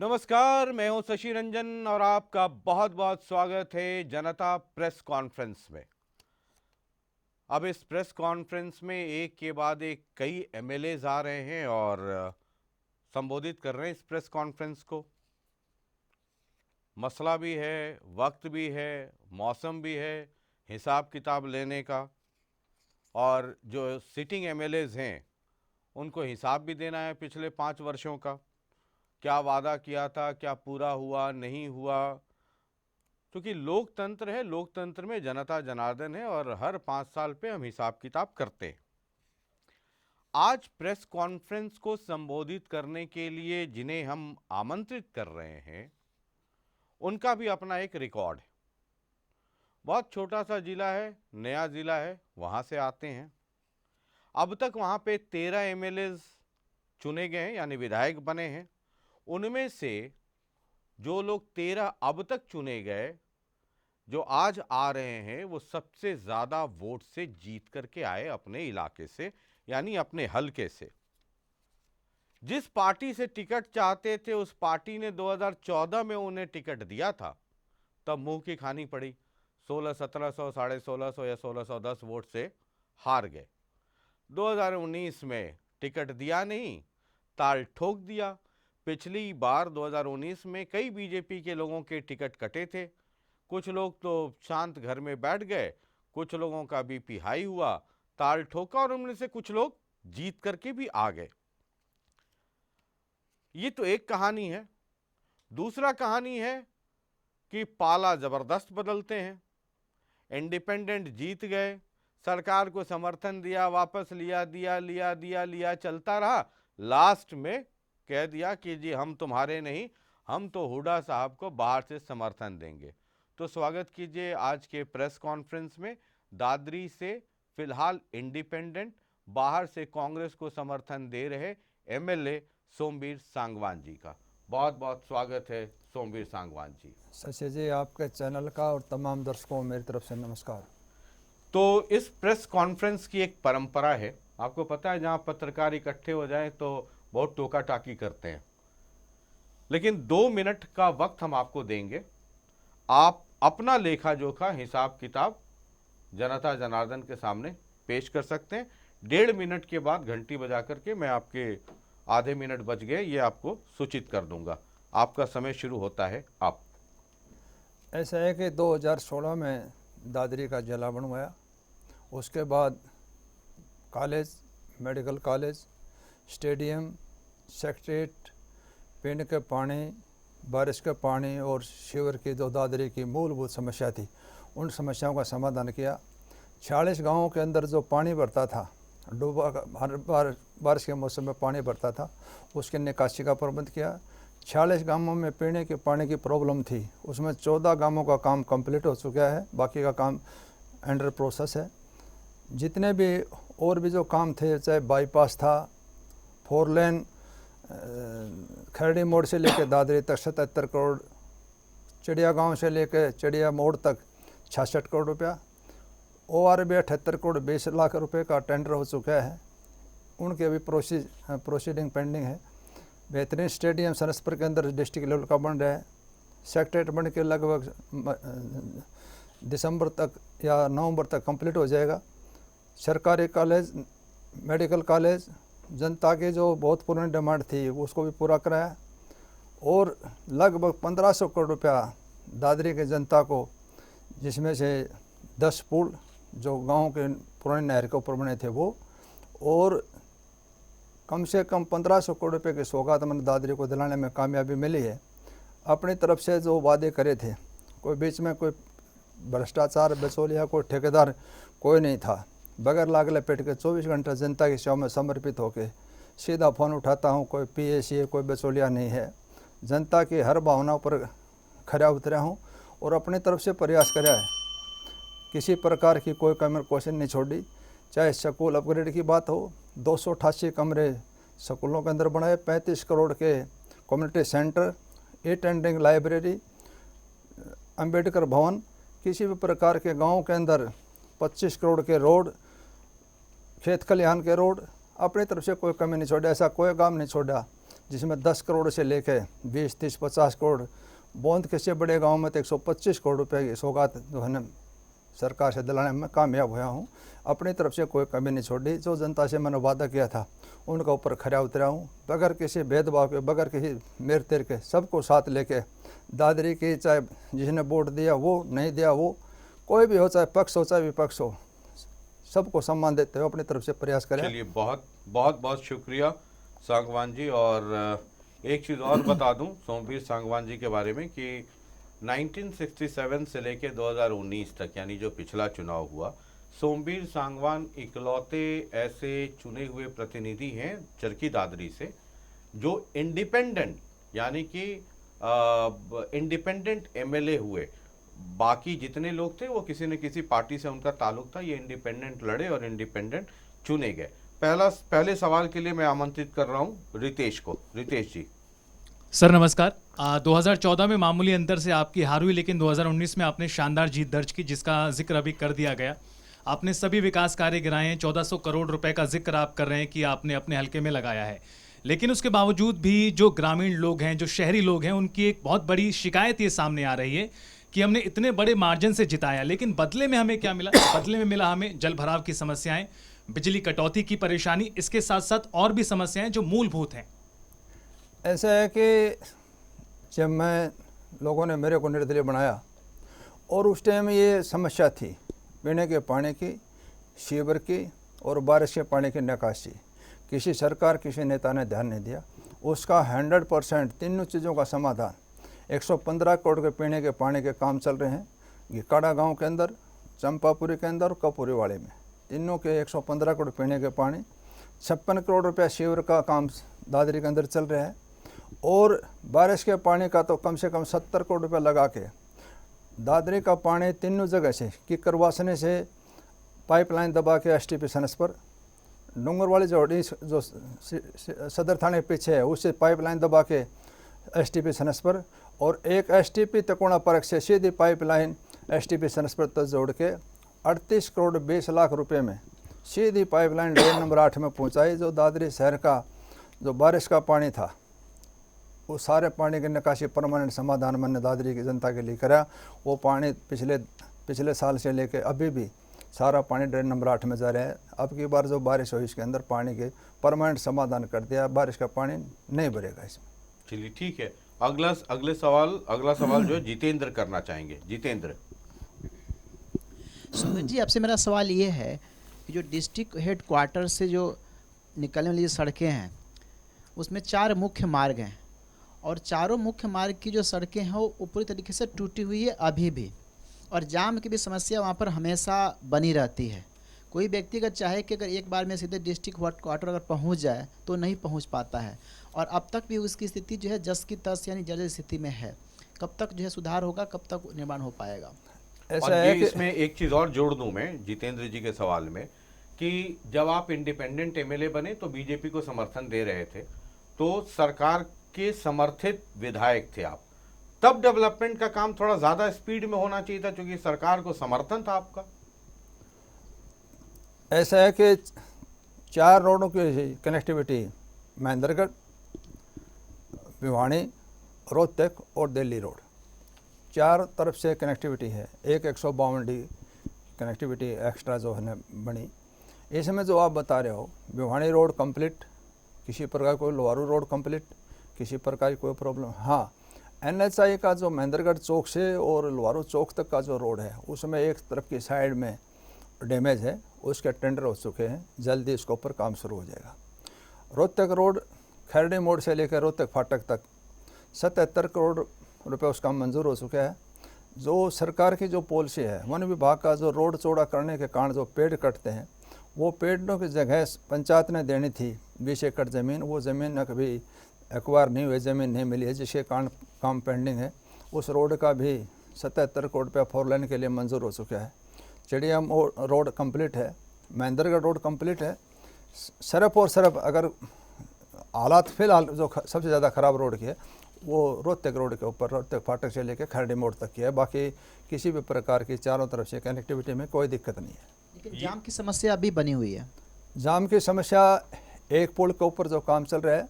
नमस्कार, मैं हूं शशि रंजन और आपका बहुत बहुत स्वागत है जनता प्रेस कॉन्फ्रेंस में। अब इस प्रेस कॉन्फ्रेंस में एक के बाद एक कई एमएलएज आ रहे हैं और संबोधित कर रहे हैं इस प्रेस कॉन्फ्रेंस को। मसला भी है, वक्त भी है, मौसम भी है, हिसाब किताब लेने का। और जो सिटिंग एमएलएज हैं उनको हिसाब भी देना है पिछले 5 वर्षों का। क्या वादा किया था, क्या पूरा हुआ, नहीं हुआ। क्योंकि लोकतंत्र है, लोकतंत्र में जनता जनार्दन है और हर 5 साल पे हम हिसाब किताब करते हैं। आज प्रेस कॉन्फ्रेंस को संबोधित करने के लिए जिन्हें हम आमंत्रित कर रहे हैं उनका भी अपना एक रिकॉर्ड है। बहुत छोटा सा जिला है, नया जिला है, वहां से आते हैं। अब तक वहां पे 13 एमएलए चुने गए हैं, यानी विधायक बने हैं। उनमें से जो लोग 13 अब तक चुने गए, जो आज आ रहे हैं, वो सबसे ज्यादा वोट से जीत करके आए अपने इलाके से, यानी अपने हलके से। जिस पार्टी से टिकट चाहते थे उस पार्टी ने 2014 में उन्हें टिकट दिया था, तब मुंह की खानी पड़ी। 1600-1700, 1650 या 1610 वोट से हार गए। 2019 में टिकट दिया नहीं, ताल ठोक दिया। पिछली बार 2019 में कई बीजेपी के लोगों के टिकट कटे थे। कुछ लोग तो शांत घर में बैठ गए, कुछ लोगों का बीपी हाई हुआ, ताल ठोका और उनमें से कुछ लोग जीत करके भी आ गए। ये तो एक कहानी है। दूसरा कहानी है कि पाला जबरदस्त बदलते हैं। इंडिपेंडेंट जीत गए, सरकार को समर्थन दिया, वापस लिया, दिया चलता रहा। लास्ट में कह दिया कि जी हम तुम्हारे नहीं, हम तो हुड्डा साहब को बाहर से समर्थन देंगे। तो स्वागत कीजिए आज के प्रेस कॉन्फ्रेंस में दादरी से फिलहाल इंडिपेंडेंट, बाहर से कांग्रेस को समर्थन दे रहे एमएलए सोमवीर सांगवान जी का। बहुत बहुत स्वागत है सोमवीर सांगवान जी। शशि जी, आपके चैनल का और तमाम दर्शकों को मेरी तरफ से नमस्कार। तो इस प्रेस कॉन्फ्रेंस की एक परंपरा है, आपको पता है, जहां पत्रकार इकट्ठे हो जाएं तो बहुत टोका टाकी करते हैं। लेकिन 2 मिनट का वक्त हम आपको देंगे। आप अपना लेखा जोखा, हिसाब किताब जनता जनार्दन के सामने पेश कर सकते हैं। 1.5 मिनट के बाद घंटी बजा करके मैं आपके आधे मिनट बच गए ये आपको सूचित कर दूंगा। आपका समय शुरू होता है। आप ऐसा है कि 2016 में दादरी का जिला बनवाया। उसके बाद college, medical college, stadium, secretariat, पीने के पानी, बारिश के पानी और सीवर की जो दादरी की मूलभूत समस्या थी, उन समस्याओं का समाधान किया। 46 गाँवों के अंदर जो पानी भरता था, डूबा, हर बार बारिश के मौसम में पानी भरता था, उसके निकासी का प्रबंध किया। 46 गांवों में पीने के पानी की प्रॉब्लम थी, उसमें 14 गांवों का काम कंप्लीट हो चुका है, बाकी का काम अंडर प्रोसेस है। जितने भी और भी जो काम थे, चाहे बाईपास था, 4 लेन खरड़ी मोड़ से लेकर दादरी तक 77 करोड़, चिड़िया गांव से लेकर चिड़िया मोड़ तक 66 करोड़ रुपया, ORB 78 करोड़ 20 लाख रुपए का टेंडर हो चुका है, उनके अभी प्रोसीडिंग पेंडिंग है। बेहतरीन स्टेडियम सनसपुर के अंदर डिस्ट्रिक्ट लेवल का बन रहा है। सेक्रेटरीट बन के लगभग दिसंबर तक या नवंबर तक कंप्लीट हो जाएगा। सरकारी कॉलेज, मेडिकल कॉलेज, जनता की जो बहुत पुरानी डिमांड थी उसको भी पूरा कराया। और लगभग 1500 करोड़ रुपया दादरी की जनता को, जिसमें से 10 पुल जो गाँव के पुराने नहर के ऊपर बने थे वो, और कम से कम 1500 करोड़ रुपये की सौगात मैंने दादरी को दिलाने में कामयाबी मिली है। अपनी तरफ से जो वादे करे थे, कोई बीच में कोई भ्रष्टाचार, बिचौलिया, कोई ठेकेदार कोई नहीं था। बगैर लाग लपेट के 24 घंटा जनता की सेवा में समर्पित होकर सीधा फ़ोन उठाता हूँ। कोई PAC, कोई बिचौलिया नहीं है। जनता की हर भावनाओं पर खरा उतरा हूँ और अपनी तरफ से प्रयास कराया है। किसी प्रकार की कोई कमी कोशिश नहीं छोड़ी। चाहे स्कूल अपग्रेड की बात हो, 288 कमरे स्कूलों के अंदर बनाए, 35 करोड़ के community centre, attending library, Ambedkar भवन, किसी भी प्रकार के गांव के अंदर 25 करोड़ के रोड, खेत खलिहान के रोड, अपनी तरफ से कोई कमी नहीं छोड़ा। ऐसा कोई काम नहीं छोड़ा जिसमें 10 करोड़ से लेके 20, 30, 50 करोड़, बोंद के से बड़े गांव में तो 125 करोड़ रुपए की सौगात जो है ना सरकार से दिलाने में कामयाब हुआ हूँ। अपनी तरफ से कोई कमी नहीं छोड़ी। जो जनता से मैंने वादा किया था उनका ऊपर खरा उतरा हूँ, बगैर किसी भेदभाव के, बगैर किसी मेर तेर के, सबको साथ लेके। दादरी की चाहे जिसने वोट दिया वो, नहीं दिया वो, कोई भी हो, चाहे पक्ष हो चाहे विपक्ष हो, सबको सम्मान देते हुए अपनी तरफ से प्रयास करें। चलिए, बहुत बहुत बहुत शुक्रिया सांगवान जी। और एक चीज़ और बता दूं सोमवीर सांगवान जी के बारे में कि 1967 से लेके 2019 तक, यानी जो पिछला चुनाव हुआ, सोमवीर सांगवान इकलौते ऐसे चुने हुए प्रतिनिधि हैं चरखी दादरी से जो इंडिपेंडेंट, यानी कि इंडिपेंडेंट एमएलए हुए। बाकी जितने लोग थे वो किसी न किसी पार्टी से उनका ताल्लुक था, ये इंडिपेंडेंट लड़े और इंडिपेंडेंट चुने गए। पहले सवाल के लिए मैं आमंत्रित कर रहा हूं रितेश को। रितेश जी। सर नमस्कार। 2014 में मामूली अंतर से आपकी हार हुई, लेकिन 2019 में आपने शानदार जीत दर्ज की, जिसका जिक्र अभी कर दिया गया। आपने सभी विकास कार्य गिराए हैं, 1400 करोड़ रुपए का जिक्र आप कर रहे हैं कि आपने अपने हल्के में लगाया है। लेकिन उसके बावजूद भी जो ग्रामीण लोग हैं, जो शहरी लोग हैं, उनकी एक बहुत बड़ी शिकायत ये सामने आ रही है कि हमने इतने बड़े मार्जिन से जिताया, लेकिन बदले में हमें क्या मिला? बदले में मिला हमें जल भराव की समस्याएं, बिजली कटौती की परेशानी, इसके साथ साथ और भी समस्याएं जो मूलभूत हैं। ऐसा है कि जब मैं, लोगों ने मेरे को निर्दलीय बनाया और उस टाइम ये समस्या थी पीने के पानी की, सीवर की और बारिश के पानी की निकासी। किसी सरकार, किसी नेता ने ध्यान नहीं दिया। उसका 100% तीनों चीज़ों का समाधान, 115 करोड़ के पीने के पानी के काम चल रहे हैं गिकाड़ा गांव के अंदर, चंपापुरी के अंदर और कपूरी वाले में, तीनों के 115 करोड़ पीने के पानी, 56 करोड़ रुपया सीवर का काम दादरी के अंदर चल रहा है। और बारिश के पानी का तो कम से कम 70 करोड़ रुपया लगा के दादरी का पानी तीनों जगह से किकरवासने से पाइपलाइन दबा के एसटीपी सनस पर, डूंगर वाली जो सदर थाने के पीछे है उससे पाइपलाइन दबा के एसटीपी सनस पर, और एक एसटीपी तकोना पार्क से सीधी पाइपलाइन एसटीपी सनस पर तक जोड़ के 38 करोड़ 20 लाख रुपए में सीधी पाइपलाइन ड्रेन नंबर 8 में पहुंचाई। जो दादरी शहर का जो बारिश का पानी था वो सारे पानी की निकासी परमानेंट समाधान मैंने दादरी की जनता के लिए करा। वो पानी पिछले साल से लेके अभी भी सारा पानी ड्रेन नंबर 8 में जा रहा है। अब की बार जो बारिश हुई इसके अंदर पानी के परमानेंट समाधान कर दिया, बारिश का पानी नहीं भरेगा इसमें। चलिए ठीक है। अगला सवाल जो है जितेंद्र करना चाहेंगे। जितेंद्र। सुमित जी, आपसे मेरा सवाल ये है कि जो डिस्ट्रिक्ट हेड क्वार्टर से जो निकलने वाली सड़कें हैं उसमें 4 मुख्य मार्ग हैं, और चारों मुख्य मार्ग की जो सड़कें हैं वो पूरी तरीके से टूटी हुई है अभी भी, और जाम की भी समस्या वहाँ पर हमेशा बनी रहती है। कोई व्यक्ति अगर चाहे कि अगर एक बार में सीधे डिस्ट्रिक्ट क्वार्टर अगर पहुँच जाए तो नहीं पहुँच पाता है, और अब तक भी उसकी स्थिति जो है जस की तस यानी जर्जर स्थिति में है। कब तक जो है सुधार होगा, कब तक निर्माण हो पाएगा? और ये इसमें एक चीज़ और जोड़ दूं मैं जितेंद्र जी के सवाल में कि जब आप इंडिपेंडेंट एमएलए बने तो बीजेपी को समर्थन दे रहे थे, तो सरकार के समर्थित विधायक थे आप, तब डेवलपमेंट का काम थोड़ा ज्यादा स्पीड में होना चाहिए था क्योंकि सरकार को समर्थन था आपका। ऐसा है कि 4 रोडों की कनेक्टिविटी महेंद्रगढ़, भिवानी, रोहतक और दिल्ली रोड, 4 तरफ से कनेक्टिविटी है। एक 152D कनेक्टिविटी एक्स्ट्रा जो है बनी। इसमें जो आप बता रहे हो भिवानी रोड कंप्लीट, किसी प्रकार कोई लोहारू रोड कंप्लीट, किसी प्रकार की कोई प्रॉब्लम। हाँ, NHI का जो महेंद्रगढ़ चौक से और लोहारू चौक तक का जो रोड है उसमें एक तरफ की साइड में डैमेज है, उसके टेंडर हो चुके हैं, जल्दी इसके ऊपर काम शुरू हो जाएगा। रोहतक रोड खैरडी मोड़ से लेकर रोहतक फाटक तक 77 करोड़ रुपए उसका मंजूर हो चुका है। जो सरकार की जो पॉलिसी है, वन विभाग का जो रोड चौड़ा करने के कारण जो पेड़ कटते हैं, वो पेड़ों की जगह पंचायत ने देनी थी 20 एकड़ ज़मीन, वो ज़मीन न कभी एक्वायर नहीं हुई, ज़मीन नहीं मिली है, जिसके कारण काम पेंडिंग है। उस रोड का भी 77 करोड़ रुपया 4 लेन के लिए मंजूर हो चुका है। चिड़िया रोड कंप्लीट है, महेंद्रगढ़ रोड कंप्लीट है। सिर्फ और सिर्फ अगर हालात फिलहाल जो सबसे ज़्यादा ख़राब रोड की है वो रोहतक रोड के ऊपर, रोहतक फाटक से लेकर खैरडी मोड़ तक की है। बाकी किसी भी प्रकार की चारों तरफ से कनेक्टिविटी में कोई दिक्कत नहीं है। लेकिन जाम की समस्या अभी बनी हुई है। जाम की समस्या एक पुल के ऊपर जो काम चल रहा है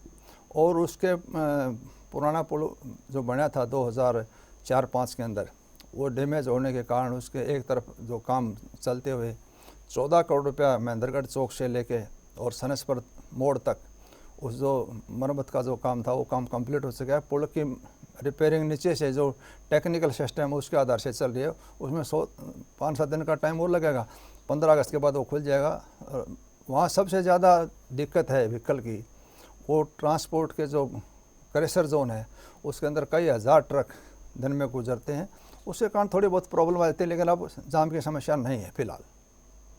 और उसके पुराना पुल जो बना था 2004-05 के अंदर, वो डैमेज होने के कारण उसके एक तरफ जो काम चलते हुए 14 करोड़ रुपया महेंद्रगढ़ चौक से लेके और सनसपर मोड़ तक उस जो मरम्मत का जो काम था वो काम कंप्लीट हो चुका है। पुल की रिपेयरिंग नीचे से जो टेक्निकल सिस्टम उसके आधार से चल रही है, उसमें 5-7 दिन का टाइम और लगेगा। 15 अगस्त के बाद वो खुल जाएगा। वहाँ सबसे ज़्यादा दिक्कत है व्हीकल की, वो ट्रांसपोर्ट के जो क्रैशर जोन है उसके अंदर कई हज़ार ट्रक दिन में गुजरते हैं, उसके कारण थोड़ी बहुत प्रॉब्लम आती है, लेकिन अब जाम की समस्या नहीं है फिलहाल।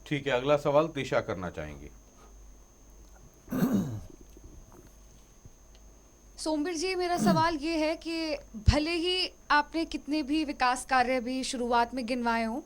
ठीक है, अगला सवाल दिशा करना चाहेंगी। सोमवीर जी, मेरा सवाल ये है कि भले ही आपने कितने भी विकास कार्य भी शुरुआत में गिनवाए हों,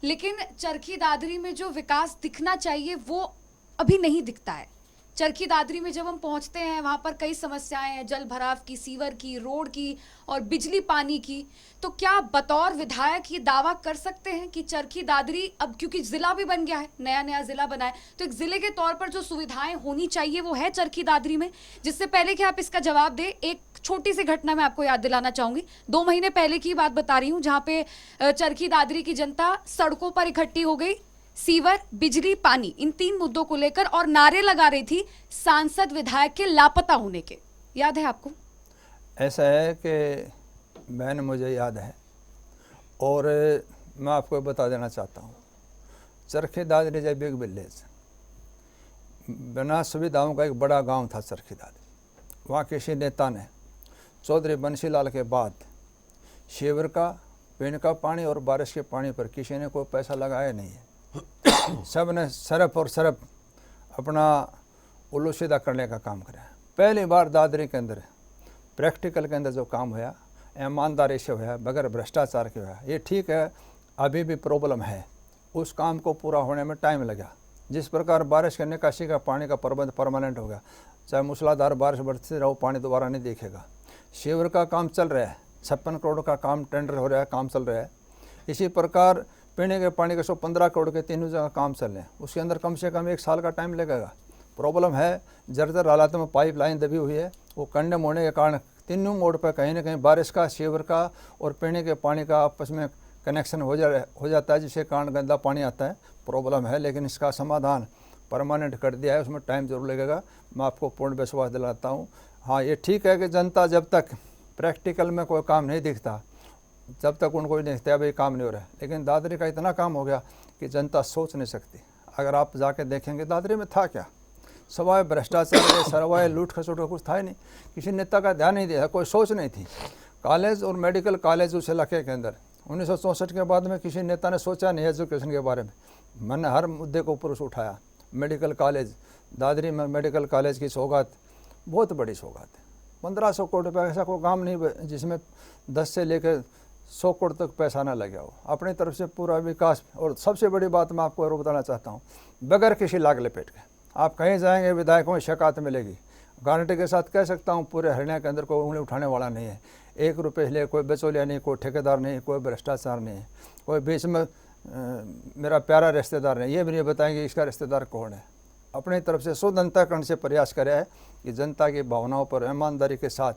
लेकिन चरखी दादरी में जो विकास दिखना चाहिए वो अभी नहीं दिखता है। चरखी दादरी में जब हम पहुंचते हैं वहाँ पर कई समस्याएं हैं, जल भराव की, सीवर की, रोड की और बिजली पानी की। तो क्या बतौर विधायक ये दावा कर सकते हैं कि चरखी दादरी, अब क्योंकि ज़िला भी बन गया है, नया नया ज़िला बना है, तो एक ज़िले के तौर पर जो सुविधाएं होनी चाहिए वो है चरखी दादरी में? जिससे पहले कि आप इसका जवाब दें, एक छोटी सी घटना मैं आपको याद दिलाना चाहूँगी। 2 महीने पहले की बात बता रही हूँ, जहाँ पे चरखी दादरी की जनता सड़कों पर इकट्ठी हो गई, सीवर, बिजली, पानी, इन 3 मुद्दों को लेकर, और नारे लगा रही थी सांसद विधायक के लापता होने के। याद है आपको? ऐसा है कि मैंने, मुझे याद है, और मैं आपको बता देना चाहता हूँ, Charkhi Dadri is a big village, बिना सुविधाओं का एक बड़ा गांव था चरखी दादरी। वहाँ किसी नेता ने चौधरी बंसीलाल के बाद शेवर का, पीने का पानी और बारिश के पानी पर किसी ने कोई पैसा लगाया नहीं है। सब ने सरफ और सरफ अपना उल्लू सीधा करने का काम करा। पहली बार दादरी के अंदर प्रैक्टिकल के अंदर जो काम हुआ, ईमानदारी से हुआ, बगैर भ्रष्टाचार के हुआ। ये ठीक है, अभी भी प्रॉब्लम है, उस काम को पूरा होने में टाइम लगा। जिस प्रकार बारिश के निकासी का पानी का प्रबंध परमानेंट होगा, चाहे मूसलाधार बारिश बढ़ती रहो, पानी दोबारा नहीं देखेगा। शेवर का काम चल रहा है, 56 करोड़ का काम टेंडर हो रहा है, काम चल रहा है। इसी प्रकार पीने के पानी के 115 करोड़ के 3 जगह काम चल रहे हैं, उसके अंदर कम से कम 1 साल का टाइम लगेगा। प्रॉब्लम है, जर्जर हालात में पाइप लाइन दबी हुई है, वो कंडेम होने के कारण तीनों मोड़ पर कहीं ना कहीं बारिश का, शेवर का और पीने के पानी का आपस में कनेक्शन हो जाता है, जिसके कारण गंदा पानी आता है। प्रॉब्लम है, लेकिन इसका समाधान परमानेंट कर दिया है, उसमें टाइम जरूर लगेगा। मैं आपको पूर्ण विश्वास दिलाता हूँ। हाँ, ये ठीक है कि जनता जब तक प्रैक्टिकल में कोई काम नहीं दिखता, जब तक उनको नहीं दिखता भाई काम नहीं हो रहा है, लेकिन दादरी का इतना काम हो गया कि जनता सोच नहीं सकती। अगर आप जाके देखेंगे दादरी में था क्या, सवाए भ्रष्टाचार, सवाए लूट खसोट का कुछ था ही नहीं। किसी नेता का ध्यान नहीं दिया, कोई सोच नहीं थी। कॉलेज और मेडिकल कॉलेज उस इलाके के अंदर 1964 के बाद में किसी नेता ने सोचा नहीं एजुकेशन के बारे में। मैंने हर मुद्दे को ऊपर से उठाया। मेडिकल कॉलेज दादरी में, मेडिकल कॉलेज की सौगात बहुत बड़ी सौगात है। 1500 करोड़ रुपये, ऐसा कोई काम नहीं जिसमें 10 से लेकर 100 करोड़ तक पैसा ना लगे हो। अपनी तरफ से पूरा विकास। और सबसे बड़ी बात मैं आपको और बताना चाहता हूँ, बगैर किसी लाग लपेट के आप कहीं जाएंगे विधायकों में शिकायत मिलेगी। गारंटी के साथ कह सकता हूँ, पूरे हरियाणा के अंदर कोई उंगली उठाने वाला नहीं है। 1 रुपये लिए कोई बिचौलिया नहीं, कोई ठेकेदार नहीं, कोई भ्रष्टाचार नहीं है, कोई बीच में मेरा प्यारा रिश्तेदार नहीं। ये भी नहीं बताएंगे इसका रिश्तेदार कौन है। अपनी तरफ से शुद्ध अंतःकरण से प्रयास करे है कि जनता की भावनाओं पर ईमानदारी के साथ,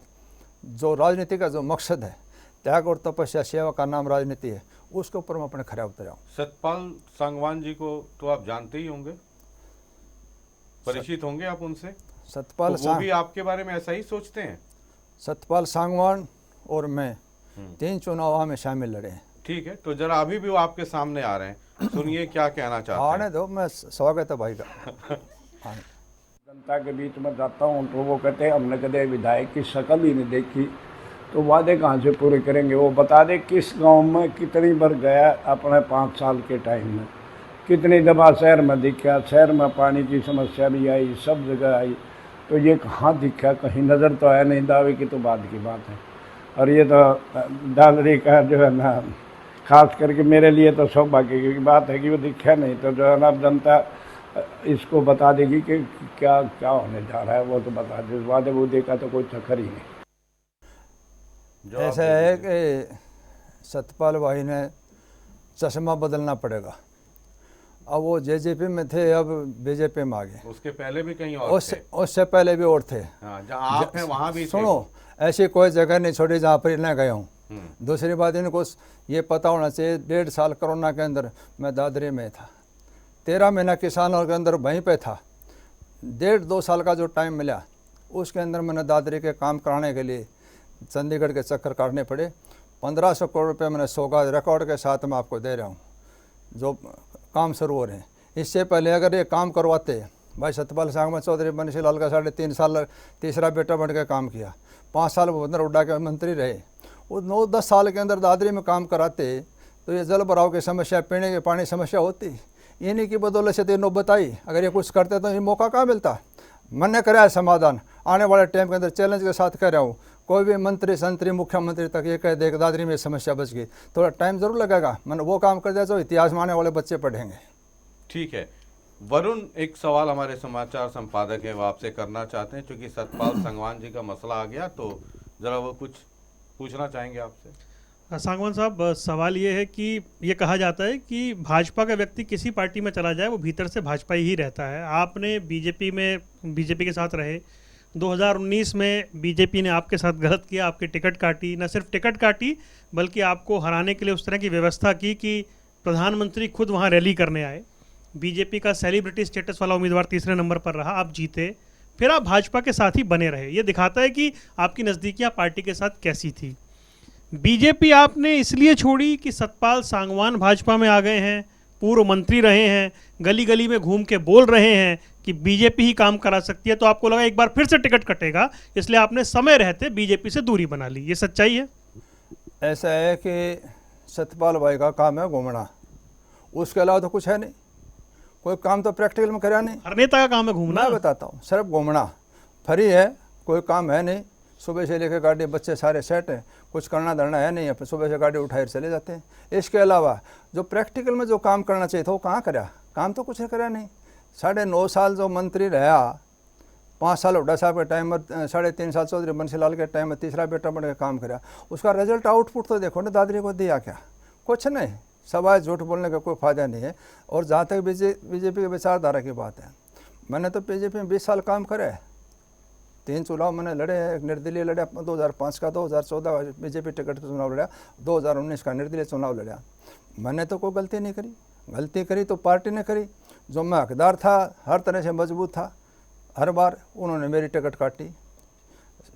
जो राजनीति का जो मकसद है, त्याग और तपस्या, सेवा का नाम राजनीति है, उसके ऊपर मैं अपने खरा उतर आऊँ। सतपाल सांगवान जी को तो आप जानते ही होंगे, परिचित होंगे आप उनसे। सतपाल तो वो भी आपके बारे में ऐसा ही सोचते हैं? सतपाल सांगवान और मैं 3 चुनाव में शामिल लड़े हैं। ठीक है, तो जरा अभी भी वो आपके सामने आ रहे हैं, सुनिए क्या कहना चाहते हैं। आने दो, मैं स्वागत है भाई का। जनता के बीच में जाता हूँ तो वो कहते हैं हमने कदे विधायक की शक्ल ही नहीं देखी, तो वादे कहाँ से पूरे करेंगे। वो बता दे किस गांव में कितनी बार गया अपने 5 साल के टाइम में, कितनी दफा शहर में दिखा, शहर में पानी की समस्या भी आई, सब जगह आई, तो ये कहाँ दिखा, कहीं नज़र तो आया नहीं। दावे की तो बाद की बात है। और ये तो दादरी का जो है ना, खास करके मेरे लिए तो सौभाग्य की बात है कि वो दिखा नहीं, तो जो है ना जनता इसको बता देगी कि क्या क्या होने जा रहा है, वो तो बता दे। वादे वो देखा तो कोई चक्कर ही नहीं। ऐसा है कि सतपाल भाई ने चश्मा बदलना पड़ेगा। अब वो जेजेपी में थे, अब बीजेपी में आ गए। उसके पहले भी कहीं और थे। उससे पहले भी और थे। हाँ, जहाँ आप हैं वहाँ भी थे। सुनो, ऐसी कोई जगह नहीं छोड़ी जहाँ पर न गया हूँ। दूसरी बात, इनको ये पता होना चाहिए, 1.5 साल कोरोना के अंदर मैं दादरी में था, 13 महीना किसानों के अंदर वहीं पे था। 1.5-2 साल का जो टाइम मिला उसके अंदर मैंने दादरी के काम कराने के लिए चंडीगढ़ के चक्कर काटने पड़े। 1500 करोड़ रुपये मैंने सौगात रिकॉर्ड के साथ मैं आपको दे रहा हूँ, जो काम शुरू हो रहे हैं। इससे पहले अगर ये काम करवाते, भाई सतपाल सांगवान चौधरी बंसी लाल का 3.5 साल तीसरा बेटा बन के काम किया, 5 साल भूपेंद्र हुड्डा के मंत्री रहे, वो 9-10 साल के अंदर दादरी में काम कराते तो ये जल भराव की समस्या, पीने के पानी समस्या होती। इन्हीं की बदौलत से तो नौबत आई। अगर ये कुछ करते तो ये मौका कहाँ मिलता। मैंने कराया है समाधान, आने वाले टाइम के अंदर चैलेंज के साथ कर रहा हूँ। कोई भी मंत्री संतरी मुख्यमंत्री तक ये कह दे कि दादरी में समस्या बच गई, थोड़ा टाइम ज़रूर लगेगा, मैंने वो काम कर दिया जो इतिहास में आने वाले बच्चे पढ़ेंगे। ठीक है वरुण, एक सवाल हमारे समाचार संपादक हैं वो आपसे करना चाहते हैं, क्योंकि सतपाल सांगवान जी का मसला आ गया तो जरा वो कुछ पूछना चाहेंगे आपसे। सांगवान साहब, सवाल ये है कि ये कहा जाता है कि भाजपा का व्यक्ति किसी पार्टी में चला जाए वो भीतर से भाजपा ही रहता है। आपने बीजेपी के साथ रहे, 2019 में बीजेपी ने आपके साथ गलत किया, आपकी टिकट काटी, न सिर्फ टिकट काटी बल्कि आपको हराने के लिए उस तरह की व्यवस्था की कि प्रधानमंत्री खुद वहाँ रैली करने आए। बीजेपी का सेलिब्रिटी स्टेटस वाला उम्मीदवार तीसरे नंबर पर रहा, आप जीते, फिर आप भाजपा के साथ ही बने रहे। ये दिखाता है कि आपकी नज़दीकियाँ पार्टी के साथ कैसी थी। बीजेपी आपने इसलिए छोड़ी कि सतपाल सांगवान भाजपा में आ गए हैं, पूर्व मंत्री रहे हैं, गली गली में घूम के बोल रहे हैं कि बीजेपी ही काम करा सकती है, तो आपको लगा एक बार फिर से टिकट कटेगा, इसलिए आपने समय रहते बीजेपी से दूरी बना ली। ये सच्चाई है? ऐसा है कि सतपाल भाई का काम है घूमना, उसके अलावा तो कुछ है नहीं, कोई काम तो प्रैक्टिकल में करा नहीं। हर नेता का काम है घूमना। मैं बताता हूँ, सिर्फ घूमना फ्री है, कोई काम है नहीं। सुबह से लेकर गाड़ी, बच्चे सारे सेट हैं, कुछ करना धरना है नहीं, सुबह से गाड़ी उठाए चले जाते हैं। इसके अलावा जो प्रैक्टिकल में जो काम करना चाहिए था वो कहाँ करा, काम तो कुछ करा नहीं। 9.5 साल जो मंत्री रहा, 5 साल हुड्डा साहब के टाइम में, 3.5 साल चौधरी बंसी लाल के टाइम में तीसरा बेटा बन के काम करा, उसका रिजल्ट आउटपुट तो देखो ना, दादरी को दिया क्या, कुछ नहीं। सवाल झूठ बोलने का कोई फ़ायदा नहीं है। और जहाँ तक बीजेपी की विचारधारा की बात है, मैंने तो बीजेपी में 20 साल काम करा है, 3 चुनाव मैंने लड़े हैं। एक निर्दलीय लड़ा 2005 का, 2014 बीजेपी टिकट पर चुनाव लड़ा, 2019 का निर्दलीय चुनाव लड़ा। मैंने तो कोई गलती नहीं करी, गलती करी तो पार्टी ने करी। जो मैं हकदार था, हर तरह से मजबूत था, हर बार उन्होंने मेरी टिकट काटी।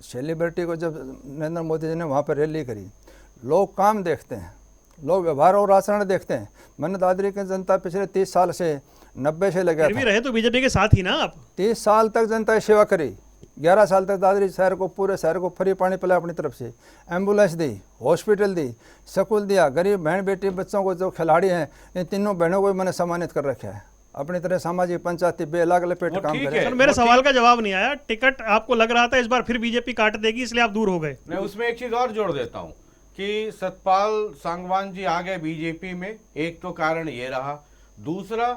सेलिब्रिटी को जब नरेंद्र मोदी जी ने वहाँ पर रैली करी, लोग काम देखते हैं, लोग व्यवहार और आचरण देखते हैं। मैंने दादरी की जनता पिछले 30 साल से 90 से लगा फिर भी रहे तो बीजेपी के साथ ही ना आप। 30 साल तक जनता की सेवा करी, 11 साल तक दादरी शहर को, पूरे शहर को फ्री पानी पिलाया अपनी तरफ से, एम्बुलेंस दी, हॉस्पिटल दी, स्कूल दिया। गरीब बहन बेटी बच्चों को, जो खिलाड़ी हैं, इन तीनों बहनों को मैंने सम्मानित कर रखा है। अपनी तरह सामाजिक पंचायती बेलाग लपेट काम ठीक करे। है। सर, मेरे सवाल का जवाब नहीं आया। टिकट आपको लग रहा था इस बार फिर बीजेपी काट देगी, इसलिए आप दूर हो गए। मैं उसमें एक चीज और जोड़ देता हूं कि सतपाल सांगवान जी आ गए बीजेपी में, एक तो कारण ये रहा। दूसरा,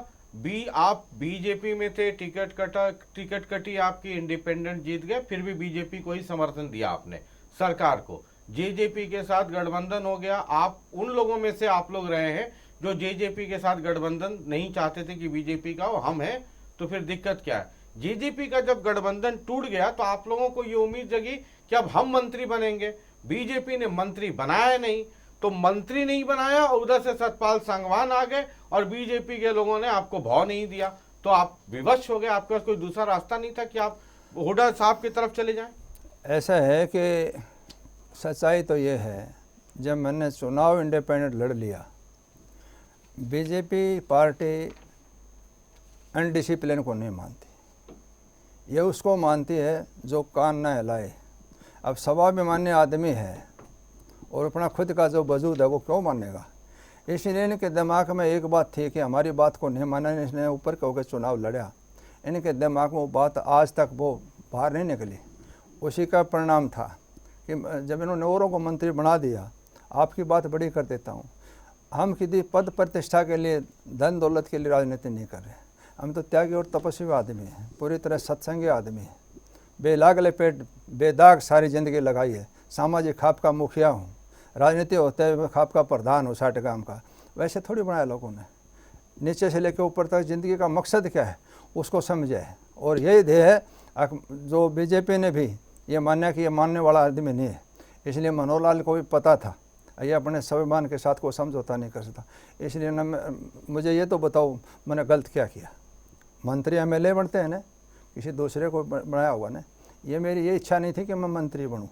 आप बीजेपी में थे, टिकट कटी आपकी, इंडिपेंडेंट जीत गए, फिर भी बीजेपी को ही समर्थन दिया आपने, सरकार को। जेजेपी के साथ गठबंधन हो गया, आप उन लोगों में से आप लोग रहे हैं जो जेजेपी के साथ गठबंधन नहीं चाहते थे कि बीजेपी का हो, हम हैं तो फिर दिक्कत क्या है। जेजेपी का जब गठबंधन टूट गया तो आप लोगों को ये उम्मीद जगी कि अब हम मंत्री बनेंगे। बीजेपी ने मंत्री बनाया नहीं, तो मंत्री नहीं बनाया, और उधर से सतपाल सांगवान आ गए और बीजेपी के लोगों ने आपको भाव नहीं दिया, तो आप विवश हो गए। आपके पास कोई दूसरा रास्ता नहीं था कि आप हुड्डा साहब की तरफ चले जाएं। ऐसा है कि सच्चाई तो ये है, जब मैंने चुनाव इंडिपेंडेंट लड़ लिया, बीजेपी पार्टी अनडिसिप्लिन को नहीं मानती, ये उसको मानती है जो कान न हिलाए। अब स्वाभिमानी आदमी है और अपना खुद का जो वजूद है वो क्यों मानेगा। इसलिए इनके दिमाग में एक बात थी कि हमारी बात को नहीं माना, इसने ऊपर होकर चुनाव लड़ा। इनके दिमाग में वो बात आज तक वो बाहर नहीं निकली। उसी का परिणाम था कि जब इन्होंने औरों को मंत्री बना दिया, आपकी बात बड़ी कर देता हूँ, हम किसी पद प्रतिष्ठा के लिए, धन दौलत के लिए राजनीति नहीं कर रहे। हम तो त्यागी और तपस्वी आदमी हैं, पूरी तरह सत्संगी आदमी हैं, बेलाग लपेट बेदाग सारी ज़िंदगी लगाई है। सामाजिक खाप का मुखिया हूँ, राजनीति होते हुए खाप का प्रधान हूँ 60 गाँव का। वैसे थोड़ी बनाया लोगों ने। नीचे से लेकर ऊपर तक ज़िंदगी का मकसद क्या है उसको समझे है। और यही ध्येय है जो बीजेपी ने भी ये माना कि ये मानने वाला आदमी नहीं है, इसलिए मनोहर लाल को भी पता था ये अपने स्वाभिमान के साथ कोई समझौता नहीं कर सकता। इसलिए मुझे ये तो बताओ मैंने गलत क्या किया। मंत्री एमएलए बनते हैं ना, किसी दूसरे को बनाया होगा ना। ये मेरी ये इच्छा नहीं थी कि मैं मंत्री बनूं।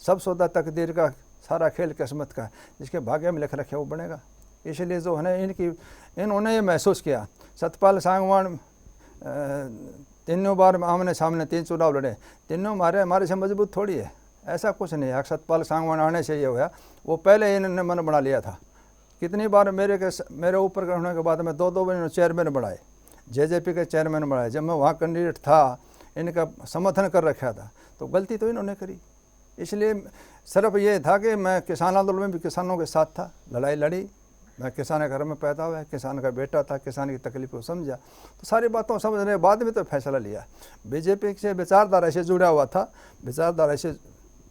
सब सौदा तकदीर का, सारा खेल किस्मत का, जिसके भाग्य में लिख रखे वो बनेगा। इसलिए जो है ना इन्होंने ये महसूस किया। सतपाल सांगवान तीनों बार आमने सामने 3 चुनाव लड़े, तीनों हमारे से मजबूत थोड़ी है, ऐसा कुछ नहीं है। सतपाल सांगवान आने से ये हुआ, वो पहले इन्होंने मन बना लिया था। कितनी बार मेरे ऊपर होने के बाद में 2 बार चेयरमैन बढ़ाए, जेजेपी के चेयरमैन बढ़ाए। जब मैं वहाँ कैंडिडेट था इनका समर्थन कर रखा था, तो गलती तो इन्होंने करी। इसलिए सिर्फ ये था कि मैं किसान आंदोलन में भी किसानों के साथ था, लड़ाई लड़ी। मैं किसान के घर में पैदा हुआ, किसान का बेटा था, किसान की तकलीफ को समझा, तो सारी बातों समझने के बाद में तो फैसला लिया। बीजेपी से विचारधारा से जुड़ा हुआ था, विचारधारा से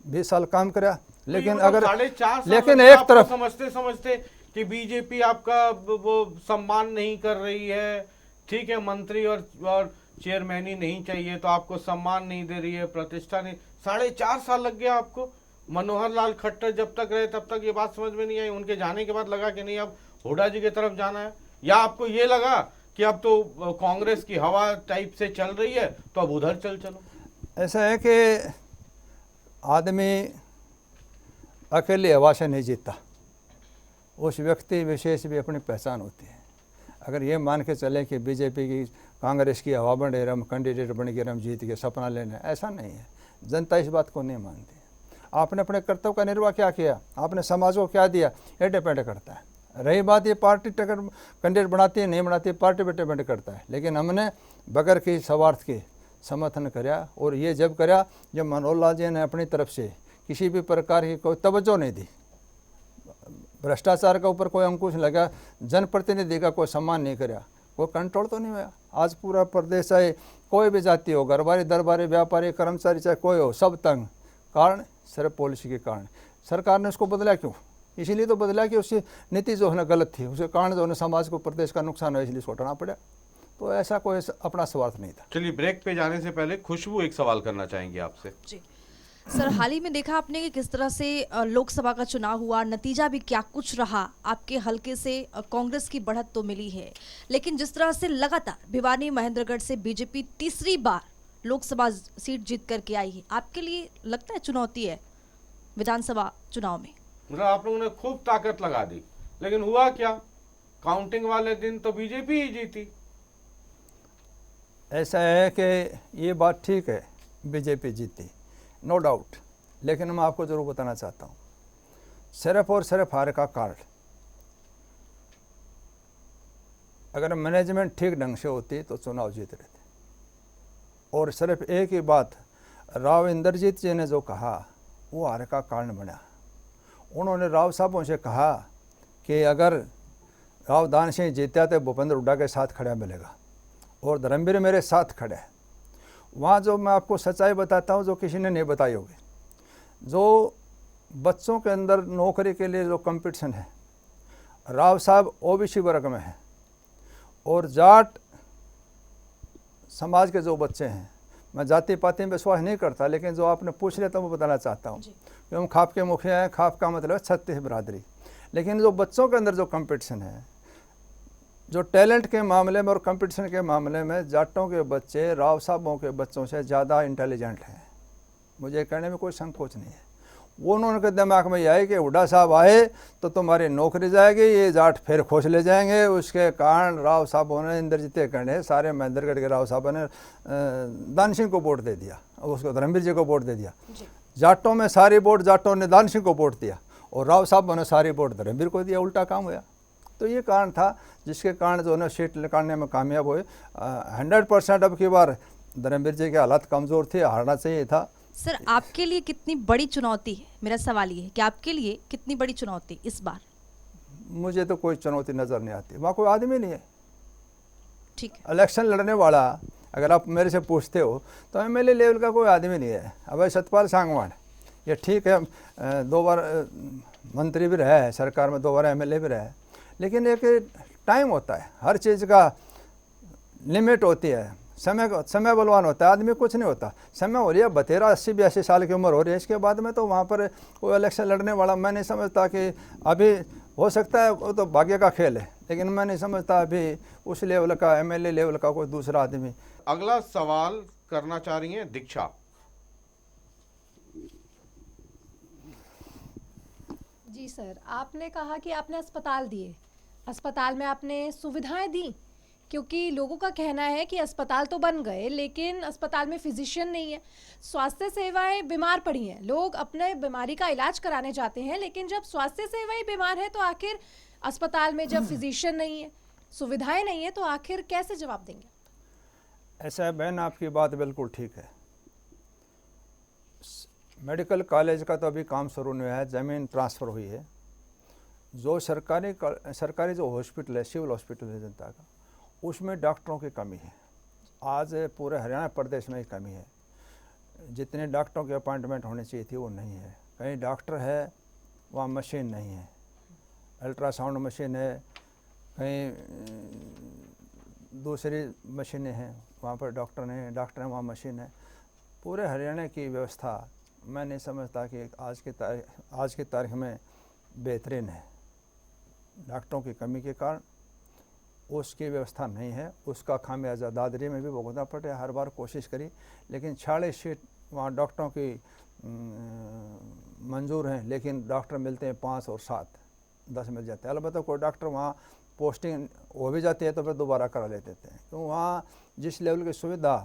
20 साल काम करा। लेकिन अगर 4.5 साल लेकिन लगे एक आपको तरफ समझते कि बीजेपी आपका वो सम्मान नहीं कर रही है, ठीक है, मंत्री और चेयरमैन ही नहीं चाहिए तो आपको सम्मान नहीं दे रही है, प्रतिष्ठा नहीं। 4.5 साल लग गया आपको। मनोहर लाल खट्टर जब तक रहे तब तक ये बात समझ में नहीं आई, उनके जाने के बाद लगा कि नहीं अब हुड्डा जी की तरफ जाना है, या आपको ये लगा कि अब तो कांग्रेस की हवा टाइप से चल रही है तो अब उधर चलो? ऐसा है कि आदमी अकेले हवा से नहीं जीतता, उस व्यक्ति विशेष भी अपनी पहचान होती है। अगर ये मान के चले कि बीजेपी की कांग्रेस की हवा बन रही, हम कैंडिडेट बन के हम जीत के सपना लेना, ऐसा नहीं है। जनता इस बात को नहीं मानती। आपने अपने कर्तव्य का निर्वाह क्या किया, आपने समाज को क्या दिया, ये डिपेंड करता है। रही बात ये पार्टी टिकट कैंडिडेट बनाती है नहीं बनाती है, पार्टी पे डिपेंड करता है। लेकिन हमने बगैर किसी स्वार्थ के समर्थन कराया, और ये जब कराया जब मनोहर लाल जी ने अपनी तरफ से किसी भी प्रकार की कोई तवज्जो नहीं दी, भ्रष्टाचार के ऊपर कोई अंकुश लगा, जनप्रतिनिधि का कोई सम्मान नहीं कराया, कोई कंट्रोल तो नहीं हुआ। आज पूरा प्रदेश चाहे कोई भी जाति हो, घरबारी दरबारी व्यापारी कर्मचारी चाहे कोई हो, सब तंग। कारण सिर्फ पॉलिसी के कारण। सरकार ने उसको बदला क्यों? इसीलिए तो बदला कि उसकी नीति जो है ना गलत थी, उसके कारण जो है समाज को प्रदेश का नुकसान हुआ, इसलिए उसको हटाना पड़ा। तो ऐसा कोई अपना स्वार्थ नहीं था। चलिए ब्रेक पे जाने से पहले खुशबू एक सवाल करना चाहेंगे आपसे। जी सर, हाल ही में देखा आपने कि किस तरह से लोकसभा का चुनाव हुआ, नतीजा भी क्या कुछ रहा। आपके हलके से कांग्रेस की बढ़त तो मिली है, लेकिन जिस तरह से लगातार भिवानी महेंद्रगढ़ से बीजेपी तीसरी बार लोकसभा सीट जीत करके आई है, आपके लिए लगता है चुनौती है विधानसभा चुनाव में? मतलब आप लोगों ने खूब ताकत लगा दी, लेकिन हुआ क्या? काउंटिंग वाले दिन तो बीजेपी ही जीती। ऐसा है कि ये बात ठीक है, बीजेपी जीती, नो डाउट। लेकिन मैं आपको ज़रूर बताना चाहता हूँ, सिर्फ और सिर्फ हार का कारण, अगर मैनेजमेंट ठीक ढंग से होती तो चुनाव जीत रहे थे। और सिर्फ एक ही बात राव इंद्रजीत जी ने जो कहा वो हार का कारण बना। उन्होंने राव साहबों से कहा कि अगर राव दान सिंह जीता तो भूपेंद्र हुड्डा के साथ खड़ा मिलेगा, और धर्मवीर मेरे साथ खड़े हैं। वहाँ जो मैं आपको सच्चाई बताता हूँ जो किसी ने नहीं बताई होगी, जो बच्चों के अंदर नौकरी के लिए जो कंपटीशन है, राव साहब ओबीसी वर्ग में हैं, और जाट समाज के जो बच्चे हैं, मैं जाति पाति में विश्वास नहीं करता, लेकिन जो आपने पूछ लिया तो मैं बताना चाहता हूँ कि हम खाप के मुखिया हैं। खाप का मतलब है छत्तीस बिरादरी। लेकिन जो बच्चों के अंदर जो कंपटीशन है, जो टैलेंट के मामले में और कंपटीशन के मामले में, जाटों के बच्चे राव साहबों के बच्चों से ज़्यादा इंटेलिजेंट हैं। मुझे कहने में कोई संकोच नहीं है। वो उन्होंने दिमाग में यह है कि हुड्डा साहब आए तो तुम्हारी नौकरी जाएगी, ये जाट फिर खोज ले जाएंगे। उसके कारण राव साहबों ने इंद्रजीत करने सारे महेंद्रगढ़ के राव साहबों ने दान सिंह को वोट दे दिया, और उसको धर्मवीर जी को वोट दे दिया। जाटों में सारी वोट जाटों ने दान सिंह को वोट दिया, और राव साहबों ने सारी वोट धर्मवीर को दिया। उल्टा काम हुआ। तो ये कारण था जिसके कारण जो है सीट निकालने में कामयाब हुए। 100% अब की बार धर्मवीर जी के हालात कमज़ोर थे, हारना चाहिए था। सर, आपके लिए कितनी बड़ी चुनौती है? मेरा सवाल ये है कि आपके लिए कितनी बड़ी चुनौती इस बार? मुझे तो कोई चुनौती नज़र नहीं आती। वहाँ कोई आदमी नहीं है। ठीक है। इलेक्शन लड़ने वाला अगर आप मेरे से पूछते हो तो एमएलए लेवल का कोई आदमी नहीं है। अब सतपाल सांगवान ये ठीक है, 2 बार मंत्री भी रहा है सरकार में, 2 बार एमएलए भी रहा है, लेकिन एक टाइम होता है, हर चीज़ का लिमिट होती है, समय बलवान होता है, आदमी कुछ नहीं होता। समय हो रही है 72-82 साल की उम्र हो रही है, इसके बाद में तो वहाँ पर कोई इलेक्शन लड़ने वाला मैं नहीं समझता कि अभी हो सकता है, वो तो भाग्य का खेल है, लेकिन मैं नहीं समझता अभी उस लेवल का एमएलए लेवल का कोई दूसरा आदमी। अगला सवाल करना चाह रही हैं दीक्षा। जी सर, आपने कहा कि आपने अस्पताल दिए, अस्पताल में आपने सुविधाएं दी, क्योंकि लोगों का कहना है कि अस्पताल तो बन गए लेकिन अस्पताल में फिजिशियन नहीं है, स्वास्थ्य सेवाएं बीमार पड़ी हैं, लोग अपने बीमारी का इलाज कराने जाते हैं, लेकिन जब स्वास्थ्य सेवाएं बीमार है तो आखिर अस्पताल में जब फिजिशियन नहीं है, सुविधाएं नहीं है, तो आखिर कैसे जवाब देंगे? ऐसा है बहन, आपकी बात बिल्कुल ठीक है। मेडिकल कॉलेज का तो अभी काम शुरू नहीं हुआ है, ज़मीन ट्रांसफ़र हुई है। जो सरकारी जो हॉस्पिटल है, सिविल हॉस्पिटल है जनता का, उसमें डॉक्टरों की कमी है। आज पूरे हरियाणा प्रदेश में ही कमी है। जितने डॉक्टरों की अपॉइंटमेंट होनी चाहिए थी वो नहीं है। कहीं डॉक्टर है वहाँ मशीन नहीं है, अल्ट्रासाउंड मशीन है, कहीं दूसरी मशीनें हैं, वहाँ पर डॉक्टर नहीं है, डॉक्टर हैं वहाँ मशीन है। पूरे हरियाणा की व्यवस्था मैं नहीं समझता कि आज की तारीख में बेहतरीन है। डॉक्टरों की कमी के कारण उसकी व्यवस्था नहीं है, उसका खामियाजा दादरी में भी भुगतना पड़े। हर बार कोशिश करी, लेकिन 40 सीट वहाँ डॉक्टरों की मंजूर हैं, लेकिन डॉक्टर मिलते हैं 5 और 7, 10 मिल जाते हैं। अलबत्ता कोई डॉक्टर वहाँ पोस्टिंग हो भी जाती है तो फिर दोबारा करा लेते हैं, तो वहाँ जिस लेवल की सुविधा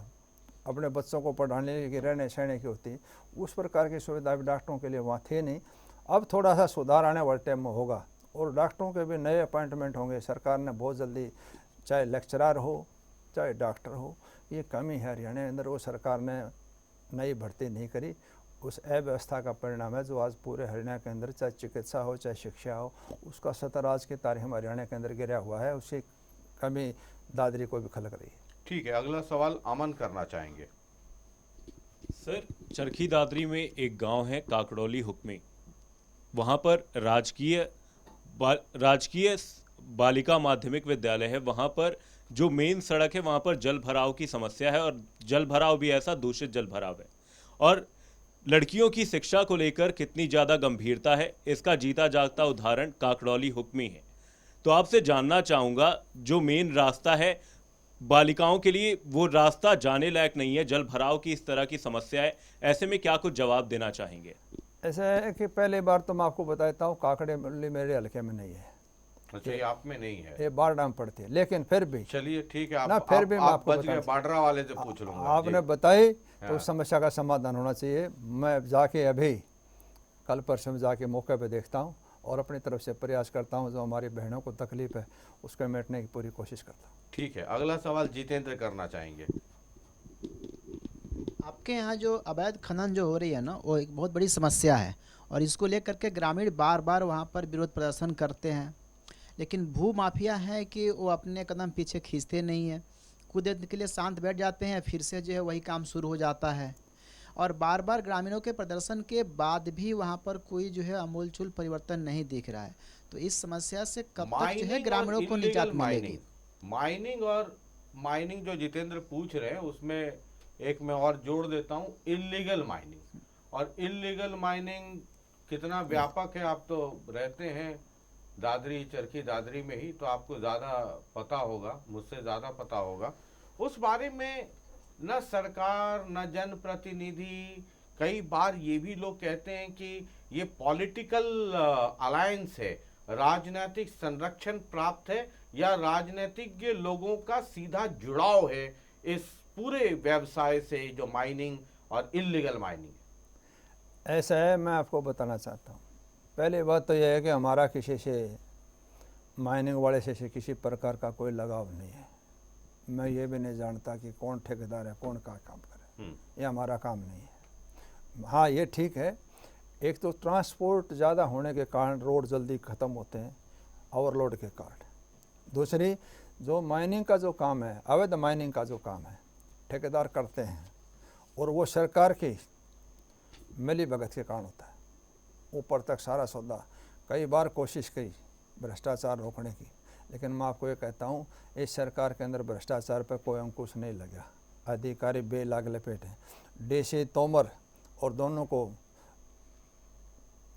अपने बच्चों को पढ़ाने की, रहने सहने की होती, उस प्रकार की सुविधा भी डॉक्टरों के लिए वहाँ थे नहीं। अब थोड़ा सा सुधार आने वाले टाइम में होगा और डॉक्टरों के भी नए अपॉइंटमेंट होंगे। सरकार ने बहुत जल्दी, चाहे लेक्चरर हो चाहे डॉक्टर हो, ये कमी है हरियाणा के अंदर, वो सरकार ने नई भर्ती नहीं करी। उस अव्यवस्था का परिणाम है जो आज पूरे हरियाणा के अंदर, चाहे चिकित्सा हो चाहे शिक्षा हो, उसका सतर आज की तारीख में हरियाणा के अंदर गिरा हुआ है। उसकी कमी दादरी को भी खलक रही है। ठीक है, अगला सवाल अमन करना चाहेंगे। सर, चरखी दादरी में एक गांव है काकड़ौली हुक्मी, वहाँ पर राजकीय बालिका माध्यमिक विद्यालय है। वहाँ पर जो मेन सड़क है वहाँ पर जल भराव की समस्या है, और जल भराव भी ऐसा दूषित जल भराव है। और लड़कियों की शिक्षा को लेकर कितनी ज़्यादा गंभीरता है, इसका जीता जागता उदाहरण काकड़ौली हुक्मी है। तो आपसे जानना चाहूँगा, जो मेन रास्ता है बालिकाओं के लिए, वो रास्ता जाने लायक नहीं है, जल भराव की इस तरह की समस्या है, ऐसे में क्या कुछ जवाब देना चाहेंगे? ऐसा है कि पहले बार तो मैं आपको बताता हूँ, काकड़ौली मेरे हल्के में नहीं है। अच्छा, ये आप में नहीं है, ये बारडाम पड़ती है, लेकिन फिर भी चलिए ठीक है, ना, फिर भी मैं आप आपको बच गए, बाड्रा वाले से पूछ लूंगा। आपने जी। बताई तो उस समस्या का समाधान होना चाहिए। मैं जाके अभी कल परसों में जाके मौके पे देखता हूँ और अपनी तरफ से प्रयास करता हूँ, जो हमारी बहनों को तकलीफ है उसको मिटने की पूरी कोशिश करता हूँ। ठीक है, अगला सवाल जितेंद्र करना चाहेंगे। आपके यहाँ जो अवैध खनन जो हो रही है ना, वो एक बहुत बड़ी समस्या है, और इसको लेकर के ग्रामीण बार बार वहाँ पर विरोध प्रदर्शन करते हैं, लेकिन भू माफिया है कि वो अपने कदम पीछे खींचते नहीं हैं, कुछ देर के लिए शांत बैठ जाते हैं, फिर से जो है वही काम शुरू हो जाता है। और बार बार ग्रामीणों के प्रदर्शन के बाद भी वहाँ पर कोई जो है अमूलचूल परिवर्तन नहीं दिख रहा है। तो इस समस्या से कब तक जो है ग्रामीणों को निजात मिलेगी? माइनिंग जो जितेंद्र पूछ रहे हैं, उसमें एक मैं और जोड़ देता हूँ, इल्लीगल माइनिंग। और इल्लीगल माइनिंग कितना व्यापक है, आप तो रहते हैं दादरी, चरखी दादरी में ही, तो आपको ज़्यादा पता होगा, मुझसे ज़्यादा पता होगा उस बारे में। न सरकार न जनप्रतिनिधि, कई बार ये भी लोग कहते हैं कि ये पॉलिटिकल अलायंस है, राजनीतिक संरक्षण प्राप्त है, या राजनीतिक लोगों का सीधा जुड़ाव है इस पूरे व्यवसाय से, जो माइनिंग और इल्लीगल माइनिंग। ऐसा है, मैं आपको बताना चाहता हूँ। पहली बात तो यह है कि हमारा किसी से, माइनिंग वाले से किसी प्रकार का कोई लगाव नहीं है। मैं ये भी नहीं जानता कि कौन ठेकेदार है, कौन का काम करे, ये हमारा काम नहीं है। हाँ, ये ठीक है, एक तो ट्रांसपोर्ट ज़्यादा होने के कारण रोड जल्दी ख़त्म होते हैं ओवरलोड के कारण। दूसरी, जो माइनिंग का जो काम है, अवैध माइनिंग का जो काम है, ठेकेदार करते हैं और वो सरकार की मिली भगत के कारण होता है। ऊपर तक सारा सौदा, कई बार कोशिश की भ्रष्टाचार रोकने की, लेकिन मैं आपको ये कहता हूँ, इस सरकार के अंदर भ्रष्टाचार पर कोई अंकुश नहीं लगा। अधिकारी बेलाग लपेट हैं। डीसी तोमर और दोनों को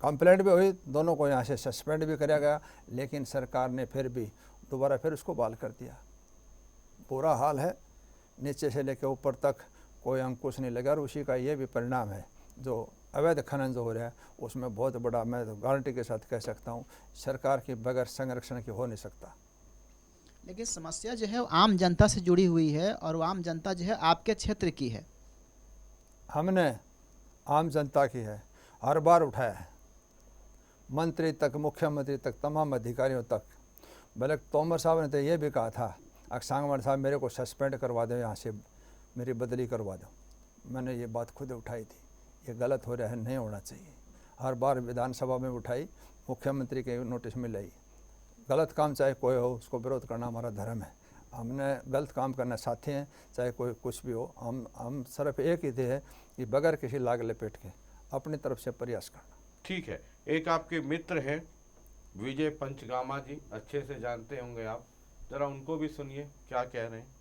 कंप्लेंट भी हुई, दोनों को यहाँ से सस्पेंड भी कराया गया, लेकिन सरकार ने फिर भी दोबारा फिर उसको बहाल कर दिया। बुरा हाल है, नीचे से लेकर ऊपर तक कोई अंकुश नहीं लगा। और उसी का ये भी परिणाम है, जो अवैध खनन जो हो रहा है उसमें बहुत बड़ा, मैं तो गारंटी के साथ कह सकता हूँ, सरकार के बगैर संरक्षण की हो नहीं सकता। लेकिन समस्या जो है वो आम जनता से जुड़ी हुई है, और वो आम जनता जो है आपके क्षेत्र की है। हमने आम जनता की है, हर बार उठाया है, मंत्री तक, मुख्यमंत्री तक, तमाम अधिकारियों तक। बल्कि तोमर साहब ने तो ये भी कहा था, सांगवान साहब मेरे को सस्पेंड करवा दो, यहाँ से मेरी बदली करवा दो। मैंने ये बात खुद उठाई थी, ये गलत हो रहा है, नहीं होना चाहिए। हर बार विधानसभा में उठाई, मुख्यमंत्री के नोटिस में लाई। गलत काम चाहे कोई हो, उसको विरोध करना हमारा धर्म है। हमने गलत काम करना साथी हैं, चाहे कोई कुछ भी हो। हम सिर्फ एक ही थे कि बगैर किसी लाग लपेट के अपनी तरफ से प्रयास करना। ठीक है, एक आपके मित्र हैं विजय पंचगामा जी, अच्छे से जानते होंगे आप, जरा उनको भी सुनिए क्या कह रहे हैं।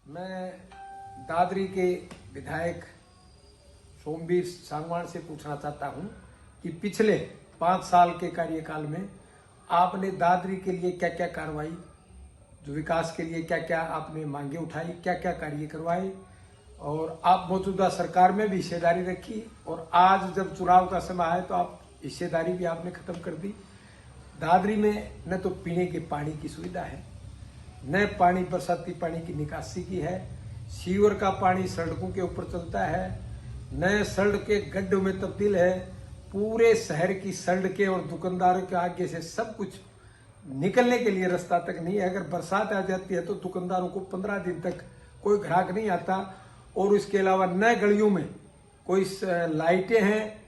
मैं दादरी के विधायक सोमवीर सांगवान से पूछना चाहता हूं कि पिछले 5 साल के कार्यकाल में आपने दादरी के लिए क्या क्या कार्रवाई, जो विकास के लिए क्या क्या आपने मांगे उठाई, क्या क्या कार्य करवाए, और आप मौजूदा सरकार में भी हिस्सेदारी रखी, और आज जब चुनाव का समय आया तो आप हिस्सेदारी भी आपने खत्म कर दी। दादरी में न तो पीने के पानी की सुविधा है, न पानी बरसाती पानी की निकासी की है, सीवर का पानी सड़कों के ऊपर चलता है, न सड़कें गड्ढों में तब्दील है। पूरे शहर की सड़कें और दुकानदारों के आगे से सब कुछ निकलने के लिए रास्ता तक नहीं है। अगर बरसात आ जाती है तो दुकानदारों को 15 दिन तक कोई ग्राहक नहीं आता। और इसके अलावा न गलियों में कोई लाइटें हैं।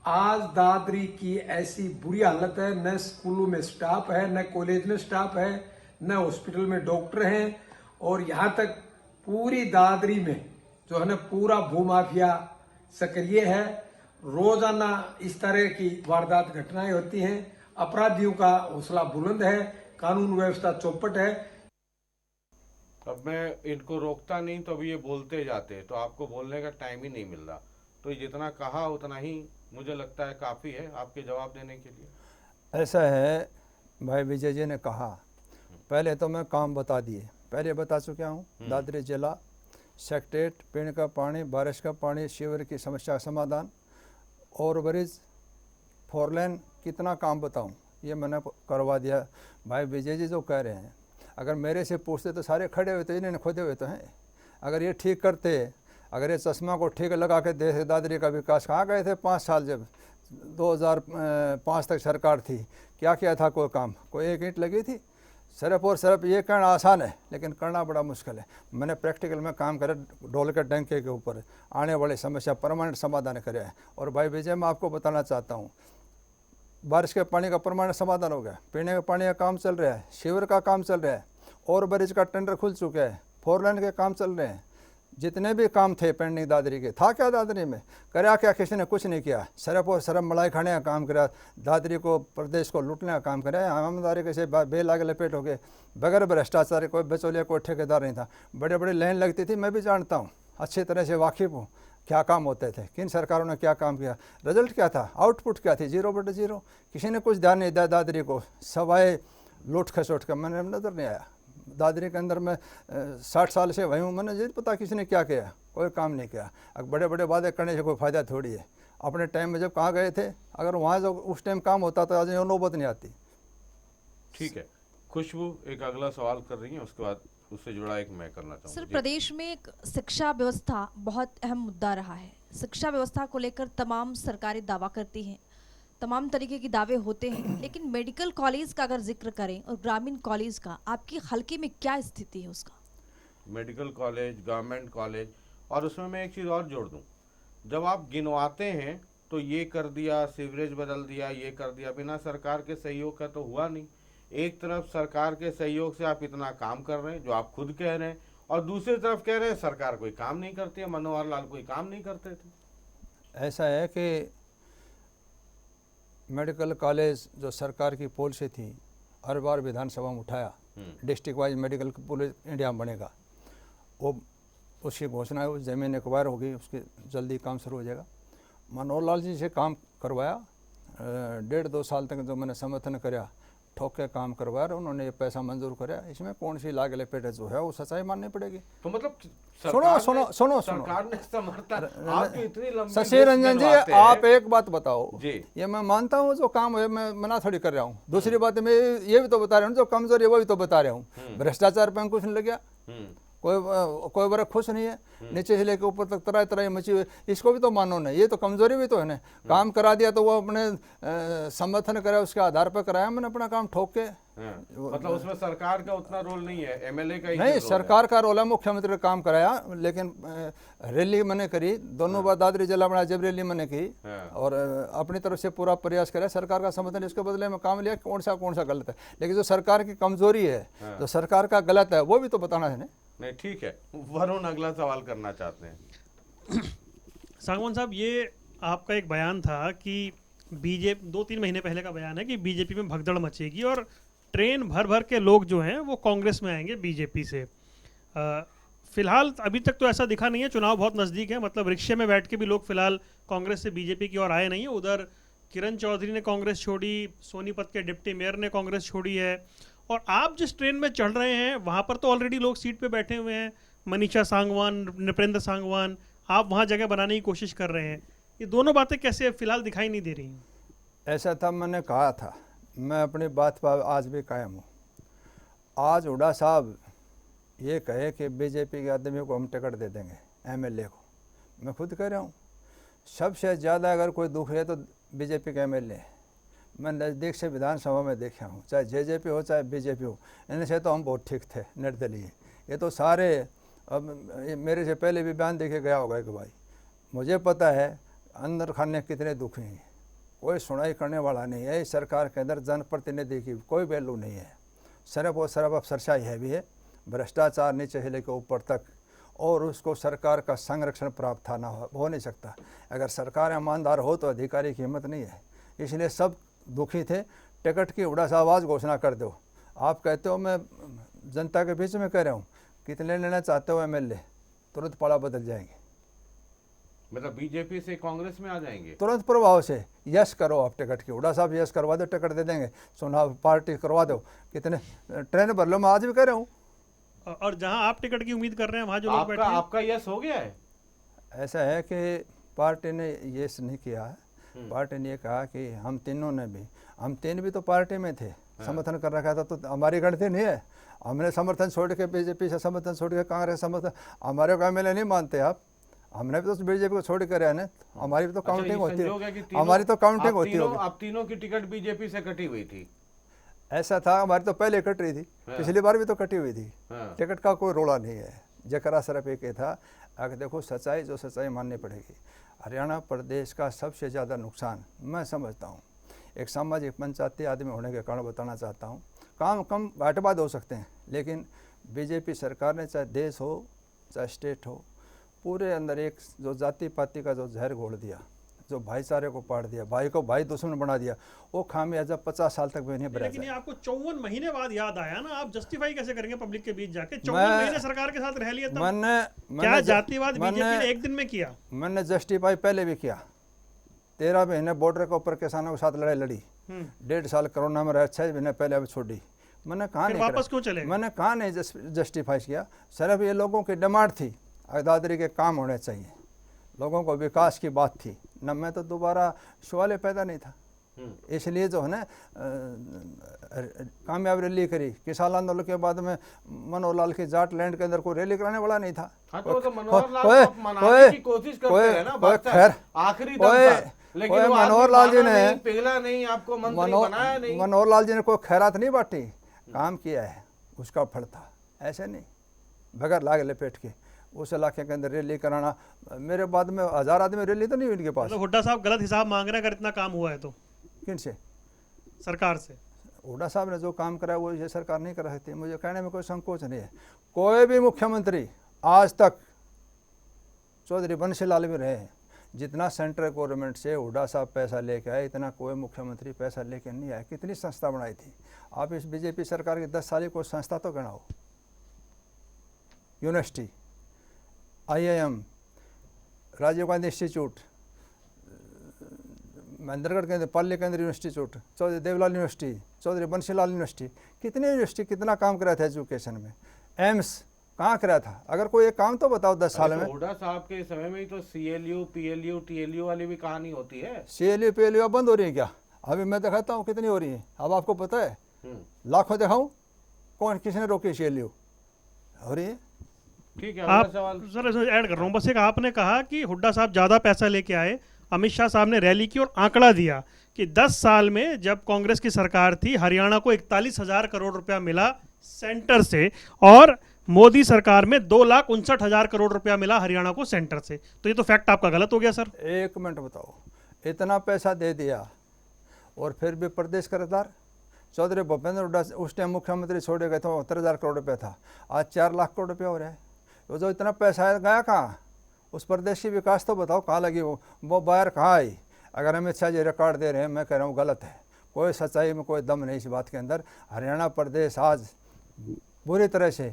आज दादरी की ऐसी बुरी हालत है, न स्कूलों में स्टाफ है, न कॉलेज में स्टाफ है, न हॉस्पिटल में डॉक्टर हैं, और यहाँ तक पूरी दादरी में जो है ना पूरा भूमाफिया सक्रिय है। रोजाना इस तरह की वारदात घटनाएं होती हैं। अपराधियों का हौसला बुलंद है, कानून व्यवस्था चौपट है। अब मैं इनको रोकता नहीं तो अभी ये बोलते जाते, तो आपको बोलने का टाइम ही नहीं मिल रहा। तो ये जितना कहा उतना ही मुझे लगता है काफ़ी है आपके जवाब देने के लिए। ऐसा है, भाई विजय जी ने कहा, पहले तो मैं काम बता दिए, पहले बता चुका हूँ। दादरी जिला सेक्रेटरीट, पीने का पानी, बारिश का पानी, सीवर की समस्या का समाधान, और ब्रिज, 4 लेन, कितना काम बताऊं, ये मैंने करवा दिया। भाई विजय जी जो कह रहे हैं, अगर मेरे से पूछते तो सारे खड़े हुए थे, इन्होंने खोदे हुए तो हैं। अगर ये ठीक करते, अगर ये चश्मा को ठीक लगा के देखे दादरी का विकास, कहाँ गए थे 5 साल, जब 2005 तक सरकार थी, क्या किया था कोई काम? कोई एक ईंट लगी थी? सिर्फ और सिर्फ ये कहना आसान है, लेकिन करना बड़ा मुश्किल है। मैंने प्रैक्टिकल में काम करे, ढोल के डंके के ऊपर आने वाली समस्या परमानेंट समाधान करे है। और भाई विजय, मैं आपको बताना चाहता हूँ, बारिश के पानी का परमानेंट समाधान हो गया, पीने के पानी का काम चल रहा है, सीवर का काम चल रहा है, और ब्रिज का टेंडर खुल चुका है, 4 लेन के काम चल रहे हैं। जितने भी काम थे पेंडिंग दादरी के, था क्या दादरी में? करा क्या? किसी ने कुछ नहीं किया। सिर्फ और सिर्फ मलाई खाने का काम करा, दादरी को, प्रदेश को लूटने का काम करा। ईमानदारी कैसे बेलाग लपेट हो गए, बगैर भ्रष्टाचार, कोई बचौलिया, कोई ठेकेदार नहीं था। बड़े बड़े लाइन लगती थी, मैं भी जानता हूँ, अच्छी तरह से वाकिफ़ हूँ क्या काम होते थे, किन सरकारों ने क्या काम किया, रिजल्ट क्या था, आउटपुट क्या थी, 0/0। किसी ने कुछ ध्यान नहीं दिया दादरी को, सवाए लूट खसोट का मैंने नज़र नहीं आया। दादरी के अंदर मैं 60 साल से वही हूँ, मैंने नहीं पता किसी ने क्या किया, कोई काम नहीं किया। अब बड़े बड़े वादे करने से कोई फ़ायदा थोड़ी है। अपने टाइम में जब कहाँ गए थे, अगर वहाँ जो उस टाइम काम होता तो आज ये नौबत नहीं आती। ठीक है, खुशबू एक अगला सवाल कर रही है, उसके बाद उससे जुड़ा एक मैं करना चाहूँगा। सर, प्रदेश में एक शिक्षा व्यवस्था बहुत अहम मुद्दा रहा है। शिक्षा व्यवस्था को लेकर तमाम सरकारें दावा करती हैं, तमाम तरीके के दावे होते हैं, लेकिन मेडिकल कॉलेज का अगर जिक्र करें और ग्रामीण कॉलेज का, आपकी हल्के में क्या स्थिति है उसका? मेडिकल कॉलेज, गवर्नमेंट कॉलेज, और उसमें मैं एक चीज़ और जोड़ दूं, जब आप गिनवाते हैं तो ये कर दिया, सीवरेज बदल दिया, ये कर दिया, बिना सरकार के सहयोग का तो हुआ नहीं। एक तरफ सरकार के सहयोग से आप इतना काम कर रहे हैं जो आप खुद कह रहे हैं, और दूसरी तरफ कह रहे हैं सरकार कोई काम नहीं करती है, मनोहर लाल कोई काम नहीं करते थे। ऐसा है कि मेडिकल कॉलेज जो सरकार की पॉलिसी थी, हर बार विधानसभा में उठाया, डिस्ट्रिक्ट वाइज मेडिकल पूरे इंडिया में बनेगा, वो उसकी घोषणा है, उस ज़मीन एक्वायर होगी, उसके जल्दी काम शुरू हो जाएगा। मनोहर लाल जी से काम करवाया, 1.5-2 साल तक जो मैंने समर्थन कराया, ठोक के काम करवाया, उन्होंने ये पैसा मंजूर कराया। इसमें कौन सी लाग लपेट जो है वो सच्चाई माननी पड़ेगी। तो मतलब सुनो सरकार ने समर्थन, आपकी इतनी लंबी शशि लिस्ट रंजन जी, गिनवाते हैं। आप एक बात बताओ जी। ये मैं मानता हूँ जो काम है मैं मना थोड़ी कर रहा हूँ, दूसरी बात मैं ये भी तो बता रहा हूँ जो कमजोरी है वो भी तो बता रहा हूँ। भ्रष्टाचार पे अंकुश नहीं लग गया, कोई वर्ग खुश नहीं है, नीचे से लेकर ऊपर तक तरह तरह मची हुई, इसको भी तो मानो ना, ये तो कमजोरी भी तो है ना। काम करा दिया तो वो अपने समर्थन कराया, उसके आधार पर कराया मैंने अपना काम ठोक के। मतलब उसमें सरकार का उतना रोल नहीं है, एमएलए का ही नहीं, रोल सरकार का रोल है, मुख्यमंत्री का काम कराया, लेकिन रैली मैंने करी, दोनों बार दादरी जिला बना जब रैली मैंने की और अपनी तरफ से पूरा प्रयास कराया, सरकार का समर्थन, इसके बदले में काम लिया। कौन सा गलत है, लेकिन जो सरकार की कमजोरी है, जो सरकार का गलत है, वो भी तो बताना है ना। नहीं, ठीक है। वरुण अगला सवाल करना चाहते हैं। सांगवान साहब, ये आपका एक बयान था कि बीजेपी 2-3 महीने पहले का बयान है कि बीजेपी में भगदड़ मचेगी और ट्रेन भर भर के लोग जो हैं वो कांग्रेस में आएंगे बीजेपी से। फिलहाल अभी तक तो ऐसा दिखा नहीं है, चुनाव बहुत नज़दीक है, मतलब रिक्शे में बैठ के भी लोग फिलहाल कांग्रेस से बीजेपी की ओर आए नहीं है। उधर किरण चौधरी ने कांग्रेस छोड़ी, सोनीपत के डिप्टी मेयर ने कांग्रेस छोड़ी है, और आप जिस ट्रेन में चढ़ रहे हैं वहाँ पर तो ऑलरेडी लोग सीट पे बैठे हुए हैं, मनीषा सांगवान, नृपेंद्र सांगवान, आप वहाँ जगह बनाने की कोशिश कर रहे हैं। ये दोनों बातें कैसे फिलहाल दिखाई नहीं दे रही हैं? ऐसा था, मैंने कहा था, मैं अपनी बात पर आज भी कायम हूँ। आज हुड्डा साहब ये कहे कि बीजेपी के आदमियों को हम टिकट दे देंगे, एमएलए को, मैं खुद कह रहा हूँ सबसे ज़्यादा अगर कोई दुख है तो बीजेपी के एमएलए। मैं नज़दीक से विधानसभा में देखा हूँ, चाहे जेजेपी हो चाहे बीजेपी हो, इनसे तो हम बहुत ठीक थे, निर्दलीय। ये तो सारे, अब मेरे से पहले भी बयान देखे गया होगा कि भाई मुझे पता है अंदर खाने कितने दुखी हैं, कोई सुनाई करने वाला नहीं है। इस सरकार के अंदर जनप्रतिनिधि की कोई वैल्यू नहीं है, सिर्फ और सिर्फ अफसरशाही है भी है, भ्रष्टाचार नीचे से लेकर ऊपर तक, और उसको सरकार का संरक्षण प्राप्त था ना हो नहीं सकता। अगर सरकार ईमानदार हो तो अधिकारी की हिम्मत नहीं है, इसलिए सब दुखी थे। टिकट की हुड्डा साहब आज घोषणा कर दो। आप कहते हो, मैं जनता के बीच में कह रहा हूँ, कितने लेना चाहते हो एमएलए, तुरंत पाला बदल जाएंगे। मतलब बीजेपी से कांग्रेस में आ जाएंगे तुरंत प्रभाव से। यस करो आप टिकट की, हुड्डा साहब यस करवा दो, टिकट दे देंगे, चुनाव पार्टी करवा दो, कितने ट्रेन भर लो। मैं आज भी कह रहा हूँ। और जहां आप टिकट की उम्मीद कर रहे हैं वहां जो लोग बैठे हैं, आपका यस हो गया है? ऐसा है कि पार्टी ने यस नहीं किया है, पार्टी ने ये कहा कि हम तीनों ने भी, हम तीन भी तो पार्टी में थे, समर्थन कर रखा था, तो हमारी गणती नहीं है। हमने समर्थन छोड़ के बीजेपी से समर्थन छोड़ के कांग्रेस समर्थन, हमारे को एमएलए नहीं मानते आप, हमने भी तो बीजेपी को छोड़ कर है ना, हमारी भी तो काउंटिंग होती है, हमारी तो काउंटिंग होती है। आप तीनों की टिकट बीजेपी से कटी हुई थी? ऐसा था, हमारी तो पहले कट रही थी, पिछली बार भी तो कटी हुई थी। टिकट का कोई रोड़ा नहीं है, जकरा सिर्फ एक था। अगर देखो सच्चाई, जो सच्चाई माननी पड़ेगी, हरियाणा प्रदेश का सबसे ज़्यादा नुकसान मैं समझता हूँ, एक सामाजिक पंचायती आदमी होने के कारण बताना चाहता हूँ। काम कम घाटबाद हो सकते हैं, लेकिन बीजेपी सरकार ने चाहे देश हो चाहे स्टेट हो, पूरे अंदर एक जो जाति पाति का जो जहर घोल दिया, जो भाईचारे को पाड़ दिया, भाई को भाई दुश्मन बना दिया, वो खामियाजा 50 साल तक भी नहीं बरा। लेकिन ये आपको 54 महीने बाद याद आया ना, आप जस्टिफाई कैसे करेंगे पब्लिक के बीच जाके? 54 महीने सरकार के साथ रह लिया तब क्या जातिवाद बीजेपी ने एक दिन में किया? मैंने जस्टिफाई पहले भी किया। 13 महीने बॉर्डर के ऊपर किसानों के साथ लड़ाई लड़ी, 1.5 साल कोरोना में रहा, 6 महीने पहले अब छोड़ी। मैंने कहा नहीं, वापस क्यों चले? मैंने कहा नहीं जस्टिफाई किया, सिर्फ ये लोगों की डिमांड थी, दादरी के काम होने चाहिए, लोगों को विकास की बात थी न, मैं तो दोबारा सवाल पैदा नहीं था। इसलिए जो है ना कामयाब रैली करी। किसान आंदोलन के बाद में मनोहर लाल की जाट लैंड के अंदर कोई रैली कराने वाला नहीं था। मनोहर लाल जी ने पिघला नहीं, आपको मंत्री बनाया नहीं, मनोहर लाल जी ने कोई खैरात नहीं बांटी, काम किया है, उसका फल था। ऐसे नहीं बगैर लाग लपेट के उस इलाके के अंदर रैली कराना। मेरे बाद में 1000 आदमी रैली तो नहीं हुई इनके पास। तो हुड्डा साहब गलत हिसाब मांग रहे हैं अगर इतना काम हुआ है तो? किन से? सरकार से। हुड्डा साहब ने जो काम कराया वो ये सरकार नहीं कर सकती, मुझे कहने में कोई संकोच नहीं है। कोई भी मुख्यमंत्री आज तक, चौधरी बंशीलाल भी रहे हैं, जितना सेंट्रल गवर्नमेंट से हुड्डा साहब पैसा लेके आए इतना कोई मुख्यमंत्री पैसा लेके नहीं आया। कितनी संस्था बनाई थी आप इस बीजेपी सरकार की 10 साल कोई संस्था तो गिनाओ। University, IIM, Rajiv Gandhi institute, Mahendragarh के अंदर पाली केंद्र institute, Chaudhary Devlal university, Chaudhary Bansilal university, कितने यूनिवर्सिटी कितना काम करा था एजुकेशन में। एम्स कहाँ करा था? अगर कोई एक काम तो बताओ 10 साल में। हुड्डा साहब के समय में ही तो CLU, PLU, TLU वाली भी कहानी होती है। CLU PLU अब बंद हो रही है क्या? अभी मैं दिखाता हूँ कितनी हो रही है। अब आपको पता है? लाखों दिखाऊं? कौन किसने रोकी? CLU हो रही है। ठीक है, आप अगला सवाल। सर इसमें ऐड कर रहा हूँ बस एक, आपने कहा कि हुड्डा साहब ज़्यादा पैसा लेके आए, अमित शाह साहब ने रैली की और आंकड़ा दिया कि 10 साल में जब कांग्रेस की सरकार थी हरियाणा को 41,000 करोड़ रुपया मिला सेंटर से, और मोदी सरकार में 2,59,000 करोड़ रुपया मिला हरियाणा को सेंटर से। तो ये तो फैक्ट आपका गलत हो गया सर। एक मिनट बताओ, इतना पैसा दे दिया और फिर भी प्रदेश कर्जदार। चौधरी भूपेंद्र हुड्डा उस टाइम मुख्यमंत्री छोड़े गए थे 72,000 करोड़ रुपया था, आज 4 लाख करोड़ रुपया हो रहा है। तो जो इतना पैसा है गया कहाँ? उस प्रदेश की विकास तो बताओ कहाँ लगी? वो बाहर कहाँ आई? अगर अमित शाह जी रिकॉर्ड दे रहे हैं, मैं कह रहा हूँ गलत है। कोई सच्चाई में कोई दम नहीं इस बात के अंदर। हरियाणा प्रदेश आज बुरी तरह से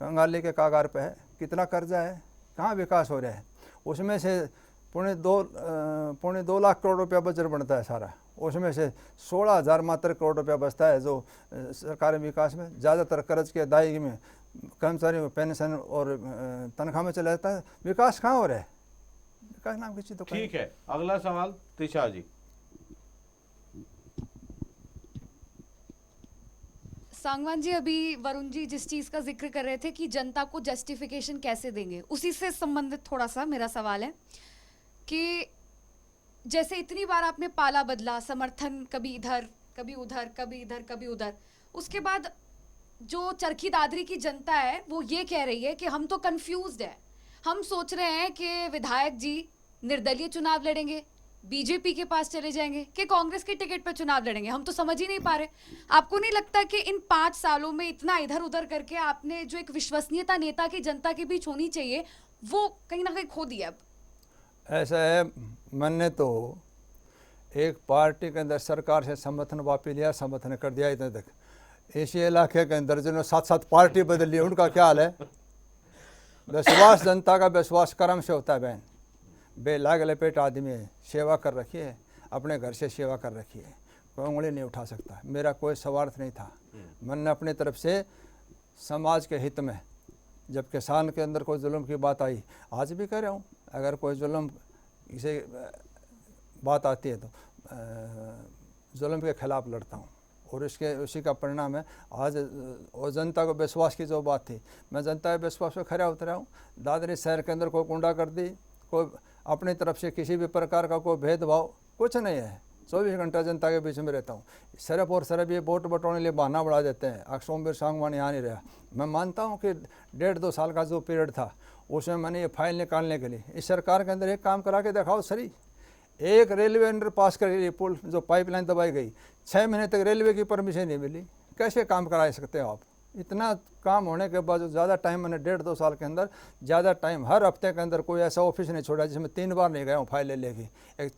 कंगाली के कागार पे है। कितना कर्जा है, कहाँ विकास हो रहा है? उसमें से पौने 2 लाख करोड़ रुपया बजट बनता है सारा, उसमें से 16,000 मात्र करोड़ रुपया बचता है जो सरकारी विकास में। ज़्यादातर कर्ज के अदायगी में, कर्मचारी में पेंशन और तनख्वाह में चला जाता है। विकास कहाँ हो रहा है? विकास नाम की चीज़ तो ठीक है, अगला सवाल त्रिशा जी। सांगवान जी, अभी वरुण जी जिस चीज का जिक्र कर रहे थे कि जनता को जस्टिफिकेशन कैसे देंगे, उसी से संबंधित थोड़ा सा मेरा सवाल है कि जैसे इतनी बार आपने पाला बदला, समर्थन कभी इधर कभी उधर, कभी इधर कभी उधर, उसके बाद जो चरखी दादरी की जनता है वो ये कह रही है कि हम तो कंफ्यूज्ड है। हम सोच रहे हैं कि विधायक जी निर्दलीय चुनाव लड़ेंगे, बीजेपी के पास चले जाएंगे कि कांग्रेस के टिकट पर चुनाव लड़ेंगे, हम तो समझ ही नहीं पा रहे। आपको नहीं लगता कि इन 5 सालों में इतना इधर उधर करके आपने जो एक विश्वसनीयता नेता की जनता के बीच होनी चाहिए वो कहीं ना कहीं खो दी? अब ऐसा है, मैंने तो एक पार्टी के अंदर सरकार से समर्थन वापस लिया, समर्थन कर दिया इतने तक। इसी इलाके के अंदर जिन्होंने 7-7 पार्टी बदल ली उनका क्या हाल है? विश्वास जनता का विश्वास कर्म से होता है बहन। बेलाग लपेट आदमी है, सेवा कर रखी है, अपने घर से सेवा कर रखी है, कोई उंगली नहीं उठा सकता। मेरा कोई स्वार्थ नहीं था। मैंने अपनी तरफ से समाज के हित में, जब किसान के अंदर कोई जुल्म की बात आई, आज भी कह रहा हूँ, अगर कोई जुल्म इसे बात आती है तो जुल्म के खिलाफ लड़ता हूँ और इसके उसी का परिणाम है आज। और जनता को विश्वास की जो बात थी, मैं जनता के विश्वास पे खड़ा उतरा हूँ। दादरी शहर के अंदर कोई गुंडागर्दी, कोई अपनी तरफ से किसी भी प्रकार का कोई भेदभाव कुछ नहीं है। 24 घंटा जनता के बीच में रहता हूँ। सिर्फ और सिर्फ ये वोट बटोरने के लिए बहाना बढ़ा देते हैं। अब सोमवीर सांगवान यहाँ नहीं रहा। मैं मानता हूँ कि 1.5-2 साल का जो पीरियड था उसमें मैंने ये फाइल निकालने के लिए इस सरकार के अंदर एक काम करा के दिखाओ सही। एक रेलवे अंडर पास कर पुल जो पाइपलाइन दबाई गई, 6 महीने तक रेलवे की परमिशन नहीं मिली। कैसे काम करा सकते हो आप? इतना काम होने के बाद ज़्यादा टाइम मैंने 1.5-2 साल के अंदर ज़्यादा टाइम हर हफ्ते के अंदर कोई ऐसा ऑफिस नहीं छोड़ा जिसमें 3 बार नहीं गया हूँ फाइलें लेके। एक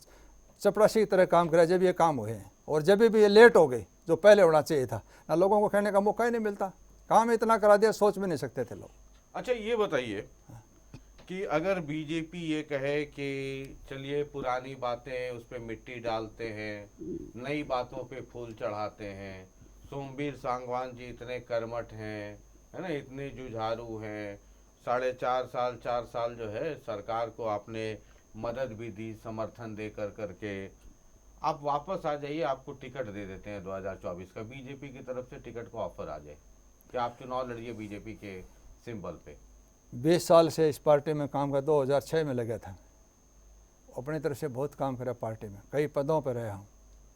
चपरासी की तरह काम करा जब ये काम हुए हैं, और जब भी ये लेट हो गई जो पहले होना चाहिए था ना, लोगों को कहने का मौका ही नहीं मिलता। काम इतना करा दिया, सोच भी नहीं सकते थे लोग। अच्छा ये बताइए कि अगर बीजेपी ये कहे कि चलिए पुरानी बातें उस पर मिट्टी डालते हैं, नई बातों पे फूल चढ़ाते हैं, सोमवीर सांगवान जी इतने कर्मठ हैं, है ना, इतने जुझारू हैं, 4 साल जो है सरकार को आपने मदद भी दी, समर्थन दे करके आप वापस आ जाइए, आपको टिकट दे देते हैं 2024 का, बीजेपी की तरफ से टिकट को ऑफर आ जाए कि आप चुनाव लड़िए बीजेपी के सिंबल पे। 20 साल से इस पार्टी में काम कर, 2006 में लगा था। अपनी तरफ से बहुत काम करा पार्टी में, कई पदों पर रहा हूँ।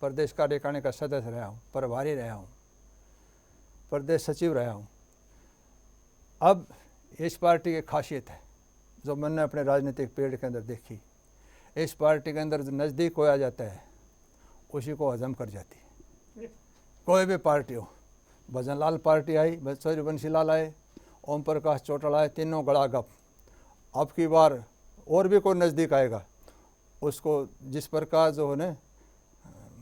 प्रदेश कार्यकारिणी का सदस्य रहा हूँ, प्रभारी रहा हूँ, प्रदेश सचिव रहा हूँ। अब इस पार्टी की खासियत है जो मैंने अपने राजनीतिक पीरियड के अंदर देखी, इस पार्टी के अंदर जो नज़दीक हो आ जाता है उसी को हजम कर जाती है। कोई भी पार्टी हो, भजनलाल पार्टी आई, चौधरी बंशीलाल आए, ओम प्रकाश चौटाला आए, तीनों गड़ा गप। अब की बार और भी कोई नज़दीक आएगा उसको जिस प्रकार जो है ना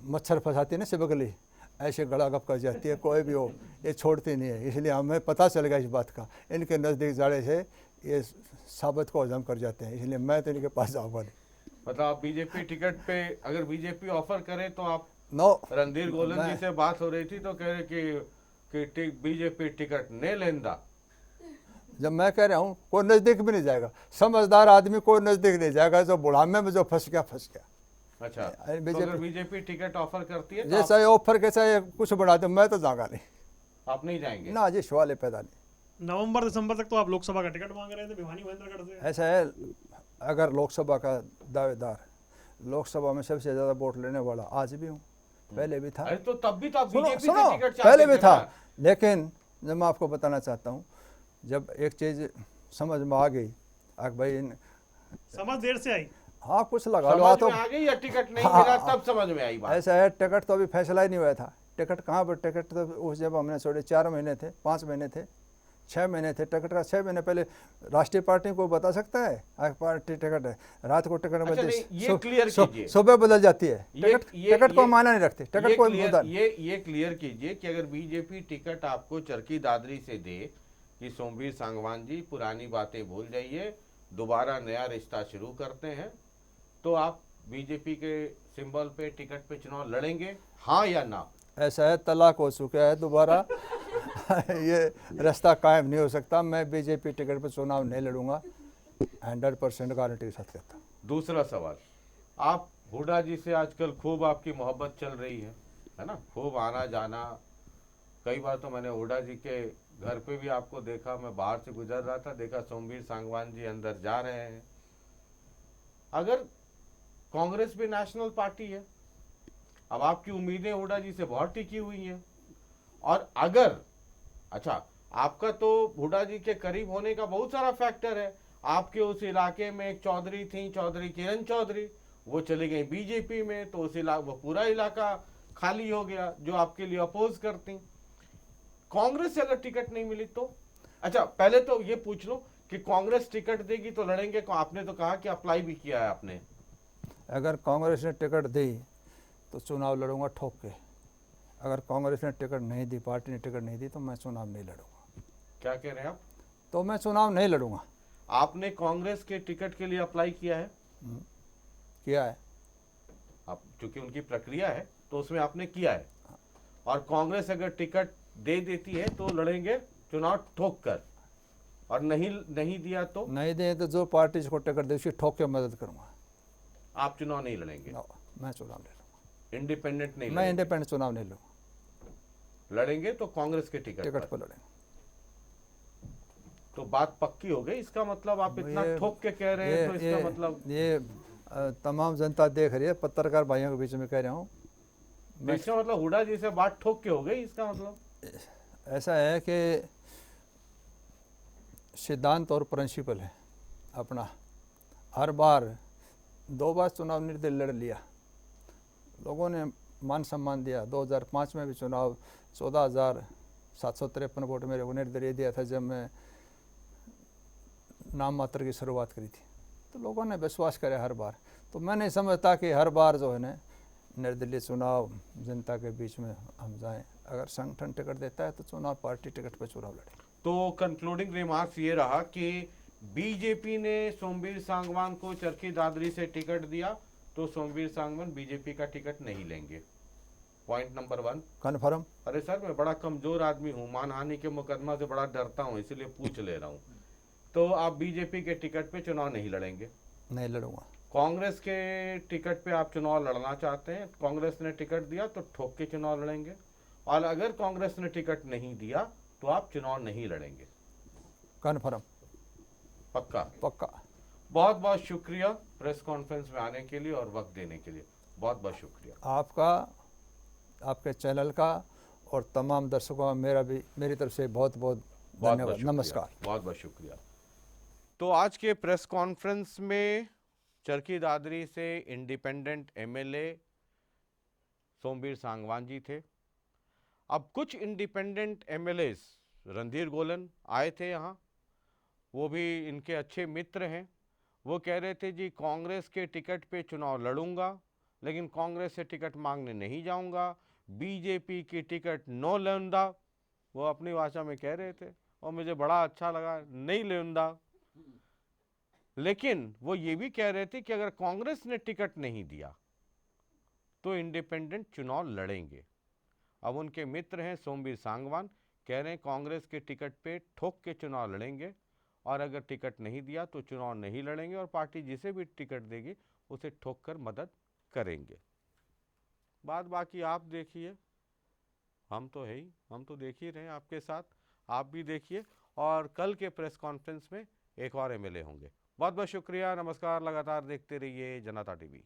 मच्छर फंसाती है ना सिबकली, ऐसे गला गप कर जाती है, कोई भी हो ये छोड़ती नहीं है। इसलिए हमें पता चल गया इस बात का, इनके नज़दीक जाने से ये साबित को हजम कर जाते हैं, इसलिए मैं तो इनके पास जाऊँगा नहीं। मतलब आप बीजेपी टिकट पे अगर बीजेपी ऑफर करे तो आप नो, रणधीर गोलन जी से बात हो रही थी तो कह रहे कि बीजेपी टिकट नहीं लेंदा। जब मैं कह रहा हूँ कोई नज़दीक भी नहीं जाएगा, समझदार आदमी कोई नज़दीक नहीं जाएगा, जो बुढ़ापे में जो फंस गया फंस गया। अच्छा, तो अगर बीजेपी टिकट ऑफर करती है तो जैसा ये ऑफर कैसा ये कुछ बढ़ा दे, मैं तो जाऊँगा नहीं। आप नहीं जाएंगे? ना जी, सवाल ही पैदा नहीं। नवंबर दिसंबर तक तो आप लोकसभा का टिकट मांग रहे थे भिवानी महेंद्रगढ़ से। ऐसा है, अगर लोकसभा का दावेदार, लोकसभा में सबसे ज़्यादा वोट लेने वाला आज भी हूँ, पहले भी था। अरे तो तब भी तो आप बीजेपी सुनो, से टिकट चाहते पहले भी थे था, ना। लेकिन जब मैं आपको बताना चाहता हूँ, जब एक चीज़ समझ में आ गई, भाई समझ देर से आई। हाँ कुछ लगा लो, समझ तो में आ गई या टिकट नहीं मिला तब समझ में आई बात? ऐसा है, टिकट तो अभी फैसला ही नहीं हुआ था। टिकट कहाँ पर, टिकट तो उस जब हमने छोड़े 4 महीने थे, 5 महीने थे, 6 महीने थे। टिकट का 6 महीने पहले राष्ट्रीय पार्टी को बता सकता है पार्टी टिकट है, रात को टिकट अच्छा, नहीं, ये क्लियर कीजिए। सुबह बदल जाती है ये- टिकट को मायना नहीं रखती, टिकट को ये क्लियर कीजिए कि अगर बीजेपी टिकट आपको चरखी दादरी से दे कि सोमवीर सांगवान जी पुरानी बातें भूल जाइए, दोबारा नया रिश्ता शुरू करते हैं, तो आप बीजेपी के सिंबल पे टिकट पे चुनाव लड़ेंगे, हाँ या ना? ऐसा है, तलाक हो चुका है दोबारा ये रास्ता कायम नहीं हो सकता। मैं बीजेपी टिकट पर चुनाव नहीं लड़ूंगा, 100% गारंटी के साथ कहता हूँ। दूसरा सवाल, आप हुड्डा जी से आजकल खूब आपकी मोहब्बत चल रही है ना, खूब आना जाना। कई बार तो मैंने हुड्डा जी के घर पे भी आपको देखा, मैं बाहर से गुजर रहा था, देखा सोमवीर सांगवान जी अंदर जा रहे हैं। अगर कांग्रेस भी नेशनल पार्टी है, अब आपकी उम्मीदें हुड्डा जी से बहुत टिकी हुई हैं, और अगर अच्छा, आपका तो हुड्डा जी के करीब होने का बहुत सारा फैक्टर है। आपके उस इलाके में एक चौधरी थी, चौधरी किरण चौधरी, वो चली गई बीजेपी में, तो उस वो पूरा इलाका खाली हो गया जो आपके लिए अपोज करती। कांग्रेस से अगर टिकट नहीं मिली तो अच्छा, पहले तो ये पूछ लो कि कांग्रेस टिकट देगी तो लड़ेंगे? आपने तो कहा कि अप्लाई भी किया है आपने। अगर कांग्रेस ने टिकट दी तो चुनाव लड़ूंगा ठोक के। अगर कांग्रेस ने टिकट नहीं दी, पार्टी ने टिकट नहीं दी, तो मैं चुनाव नहीं लड़ूंगा। क्या कह रहे हैं आप? तो मैं चुनाव नहीं लड़ूंगा। आपने कांग्रेस के टिकट के लिए अप्लाई किया है? किया है। आप चूंकि उनकी प्रक्रिया है तो उसमें आपने किया है, और कांग्रेस अगर टिकट दे देती है तो लड़ेंगे चुनाव ठोक कर, और नहीं दिया तो? नहीं दे तो जो पार्टी को टिकट दे उसकी ठोक के मदद करूंगा। आप चुनाव नहीं लड़ेंगे? मैं चुनाव नहीं लड़ूंगा। इंडिपेंडेंट नहीं मैं लड़ेंगे? इंडिपेंडेंट चुनाव नहीं लूंगा। लड़ेंगे तो कांग्रेस के टिकट टिकट पर लड़ेंगे। तो बात पक्की हो गई। इसका मतलब आप इतना ठोक के कह रहे हैं तो इसका मतलब ये तमाम जनता देख रही है, पत्रकार भाइयों के बीच में कह रहा हूँ। इसका मतलब हुड्डा जी से बात ठोक के हो गई, इसका मतलब ऐसा है कि सिद्धांत और प्रिंसिपल है अपना। हर बार 2 बार चुनाव निर्दलीय लड़ लिया, लोगों ने मान सम्मान दिया। 2005 में भी चुनाव 14,753 वोट मेरे को निर्दलीय दिया था जब मैं नाम मात्र की शुरुआत करी थी, तो लोगों ने विश्वास करे हर बार। तो मैं नहीं समझता कि हर बार जो है ना निर्दलीय चुनाव जनता के बीच में हम जाएं। अगर संगठन टिकट देता है तो चुनाव पार्टी टिकट पर चुनाव लड़े। तो कंक्लूडिंग रिमार्क्स ये रहा कि बीजेपी ने सोमवीर सांगवान को चरखी दादरी से टिकट दिया तो सोमवीर सांगवान बीजेपी का टिकट नहीं लेंगे। Point number 1 confirm. अरे सर, मैं बड़ा कमजोर आदमी हूँ, मानहानि के मुकदमा से बड़ा डरता हूँ, इसलिए पूछ ले रहा हूँ। तो आप बीजेपी के टिकट पे चुनाव नहीं लड़ेंगे? नहीं लड़ूंगा। कांग्रेस के टिकट पे आप चुनाव लड़ना चाहते हैं, कांग्रेस ने टिकट दिया तो ठोक के चुनाव लड़ेंगे, और अगर कांग्रेस ने टिकट नहीं दिया तो आप चुनाव नहीं लड़ेंगे? कन्फर्म। पक्का? पक्का। बहुत बहुत शुक्रिया प्रेस कॉन्फ्रेंस में आने के लिए और वक्त देने के लिए, बहुत बहुत शुक्रिया आपका, आपके चैनल का, और तमाम दर्शकों का मेरी तरफ से बहुत बहुत धन्यवाद। नमस्कार। बहुत बहुत शुक्रिया। तो आज के प्रेस कॉन्फ्रेंस में चरखी दादरी से इंडिपेंडेंट एमएलए सोमवीर सांगवान जी थे। अब कुछ इंडिपेंडेंट एमएलएस, रणधीर गोलन आए थे यहाँ, वो भी इनके अच्छे मित्र हैं, वो कह रहे थे जी कांग्रेस के टिकट पे चुनाव लड़ूंगा, लेकिन कांग्रेस से टिकट मांगने नहीं जाऊंगा, बीजेपी की टिकट नो लेंदा, वो अपनी भाषा में कह रहे थे और मुझे बड़ा अच्छा लगा, नहीं लेंदा। लेकिन वो ये भी कह रहे थे कि अगर कांग्रेस ने टिकट नहीं दिया तो इंडिपेंडेंट चुनाव लड़ेंगे। अब उनके मित्र हैं सोमवीर सांगवान, कह रहे हैं कांग्रेस के टिकट पे ठोक के चुनाव लड़ेंगे और अगर टिकट नहीं दिया तो चुनाव नहीं लड़ेंगे और पार्टी जिसे भी टिकट देगी उसे ठोक कर मदद करेंगे। बात बाकी आप देखिए, हम तो है ही, हम तो देख ही रहे हैं आपके साथ, आप भी देखिए और कल के प्रेस कॉन्फ्रेंस में एक और एमएलए होंगे। बहुत बहुत शुक्रिया, नमस्कार, लगातार देखते रहिए जनता टीवी।